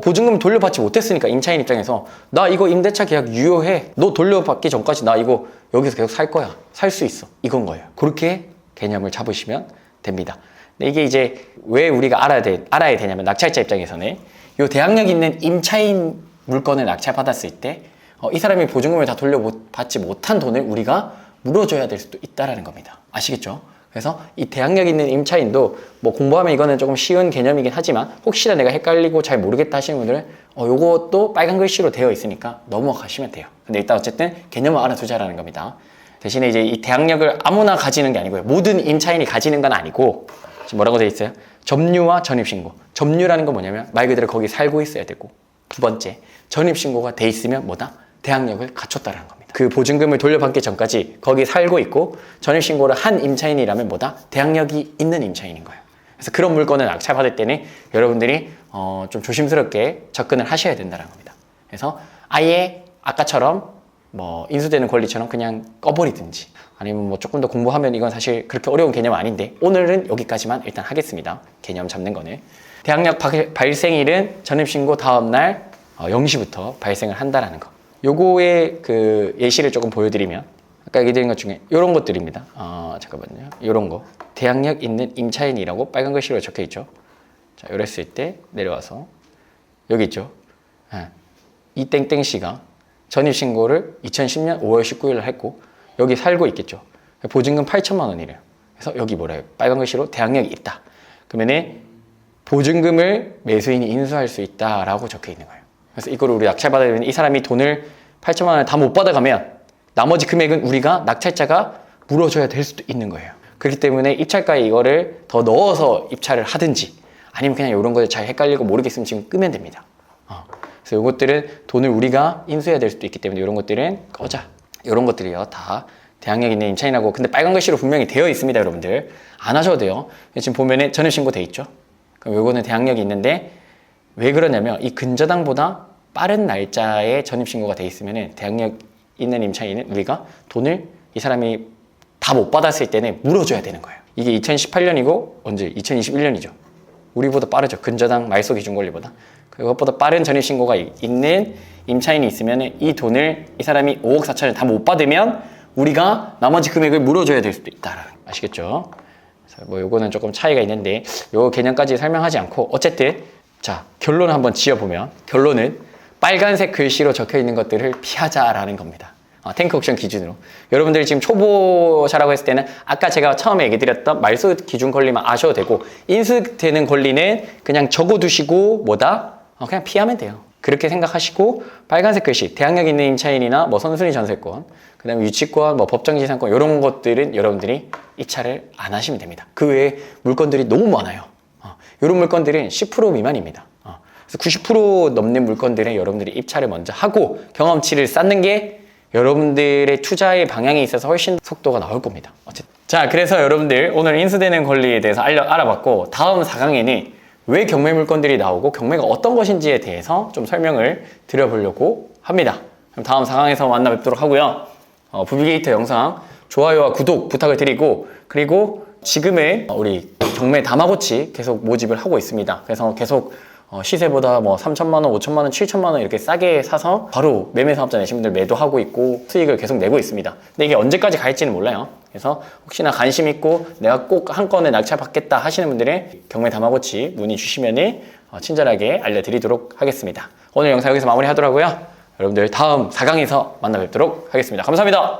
보증금 돌려받지 못했으니까 임차인 입장에서 나 이거 임대차 계약 유효해. 너 돌려받기 전까지 나 이거 여기서 계속 살 거야. 살 수 있어. 이건 거예요. 그렇게 개념을 잡으시면 됩니다. 근데 이게 이제 왜 우리가 알아야 되냐면 낙찰자 입장에서는 요 대항력 있는 임차인 물건을 낙찰받았을 때 이 사람이 보증금을 다 돌려받지 못한 돈을 우리가 물어줘야 될 수도 있다라는 겁니다. 아시겠죠? 그래서 이 대항력 있는 임차인도 뭐 공부하면 이거는 조금 쉬운 개념이긴 하지만 혹시나 내가 헷갈리고 잘 모르겠다 하시는 분들은 요것도 빨간 글씨로 되어 있으니까 넘어가시면 돼요. 근데 일단 어쨌든 개념을 알아두자라는 겁니다. 대신에 이제 이 대항력을 아무나 가지는 게 아니고요. 모든 임차인이 가지는 건 아니고 지금 뭐라고 돼 있어요? 점유와 전입신고. 점유라는 건 뭐냐면 말 그대로 거기 살고 있어야 되고, 두 번째 전입신고가 돼 있으면 뭐다? 대항력을 갖췄다라는 겁니다. 그 보증금을 돌려받기 전까지 거기 살고 있고 전입신고를 한 임차인이라면 뭐다? 대항력이 있는 임차인인 거예요. 그래서 그런 물건을 낙찰받을 때는 여러분들이 좀 조심스럽게 접근을 하셔야 된다는 겁니다. 그래서 아예 아까처럼 뭐 인수되는 권리처럼 그냥 꺼버리든지 아니면 뭐 조금 더 공부하면 이건 사실 그렇게 어려운 개념 아닌데 오늘은 여기까지만 일단 하겠습니다. 개념 잡는 거는. 대항력 발생일은 전입신고 다음날 0시부터 발생을 한다라는 거. 요거의 그 예시를 조금 보여드리면 아까 얘기 드린 것 중에 이런 것들입니다. 잠깐만요. 이런 거. 대항력 있는 임차인이라고 빨간 글씨로 적혀 있죠. 자, 이랬을 때 내려와서 여기 있죠. 이 땡땡 씨가 전입신고를 2010년 5월 19일 했고 여기 살고 있겠죠. 보증금 8천만 원이래요. 그래서 여기 뭐래요? 빨간 글씨로 대항력이 있다. 그러면은 보증금을 매수인이 인수할 수 있다라고 적혀 있는 거예요. 그래서 이거를 우리 낙찰받으면 이 사람이 돈을 8천만 원을 다 못 받아가면 나머지 금액은 우리가 낙찰자가 물어줘야 될 수도 있는 거예요. 그렇기 때문에 입찰가에 이거를 더 넣어서 입찰을 하든지 아니면 그냥 이런 거 잘 헷갈리고 모르겠으면 지금 끄면 됩니다. 그래서 이것들은 돈을 우리가 인수해야 될 수도 있기 때문에 이런 것들은 꺼자. 이런 것들이요. 다 대항력 있는 임차인하고 근데 빨간 글씨로 분명히 되어 있습니다. 여러분들. 안 하셔도 돼요. 지금 보면은 전입신고 돼 있죠. 그럼 요거는 대항력이 있는데 왜 그러냐면 이 근저당보다 빠른 날짜에 전입신고가 돼 있으면은 대항력 있는 임차인은 우리가 돈을 이 사람이 다 못 받았을 때는 물어줘야 되는 거예요. 이게 2018년이고 언제? 2021년이죠. 우리보다 빠르죠. 근저당 말소 기준 권리보다. 그것보다 빠른 전입신고가 있는 임차인이 있으면 이 돈을 이 사람이 5억 4천을 다 못 받으면 우리가 나머지 금액을 물어줘야 될 수도 있다. 아시겠죠? 뭐 요거는 조금 차이가 있는데 요 개념까지 설명하지 않고 어쨌든 자 결론을 한번 지어보면 결론은 빨간색 글씨로 적혀 있는 것들을 피하자라는 겁니다. 탱크 옥션 기준으로. 여러분들이 지금 초보자라고 했을 때는 아까 제가 처음에 얘기 드렸던 말소 기준 권리만 아셔도 되고 인수되는 권리는 그냥 적어두시고 뭐다? 그냥 피하면 돼요. 그렇게 생각하시고 빨간색 글씨 대항력 있는 임차인이나 뭐 선순위 전세권 그 다음에 유치권, 뭐 법정지상권 이런 것들은 여러분들이 입찰을 안 하시면 됩니다. 그 외에 물건들이 너무 많아요. 이런 물건들은 10% 미만입니다. 그래서 90% 넘는 물건들에 여러분들이 입찰을 먼저 하고 경험치를 쌓는 게 여러분들의 투자의 방향에 있어서 훨씬 속도가 나올 겁니다. 어쨌든. 자, 그래서 여러분들 오늘 인수되는 권리에 대해서 알아봤고 다음 4강에는 왜 경매 물건들이 나오고 경매가 어떤 것인지에 대해서 좀 설명을 드려보려고 합니다. 그럼 다음 4강에서 만나 뵙도록 하고요. 부비게이터 영상 좋아요와 구독 부탁을 드리고 그리고 지금은 우리 경매 다마고치 계속 모집을 하고 있습니다. 그래서 계속 시세보다 뭐 3천만 원, 5천만 원, 7천만 원 이렇게 싸게 사서 바로 매매 사업자 내신 분들 매도하고 있고 수익을 계속 내고 있습니다. 근데 이게 언제까지 갈지는 몰라요. 그래서 혹시나 관심 있고 내가 꼭 한 건에 낙찰 받겠다 하시는 분들은 경매 다마고치 문의 주시면은 친절하게 알려드리도록 하겠습니다. 오늘 영상 여기서 마무리하도록 하고요. 여러분들 다음 4강에서 만나 뵙도록 하겠습니다. 감사합니다.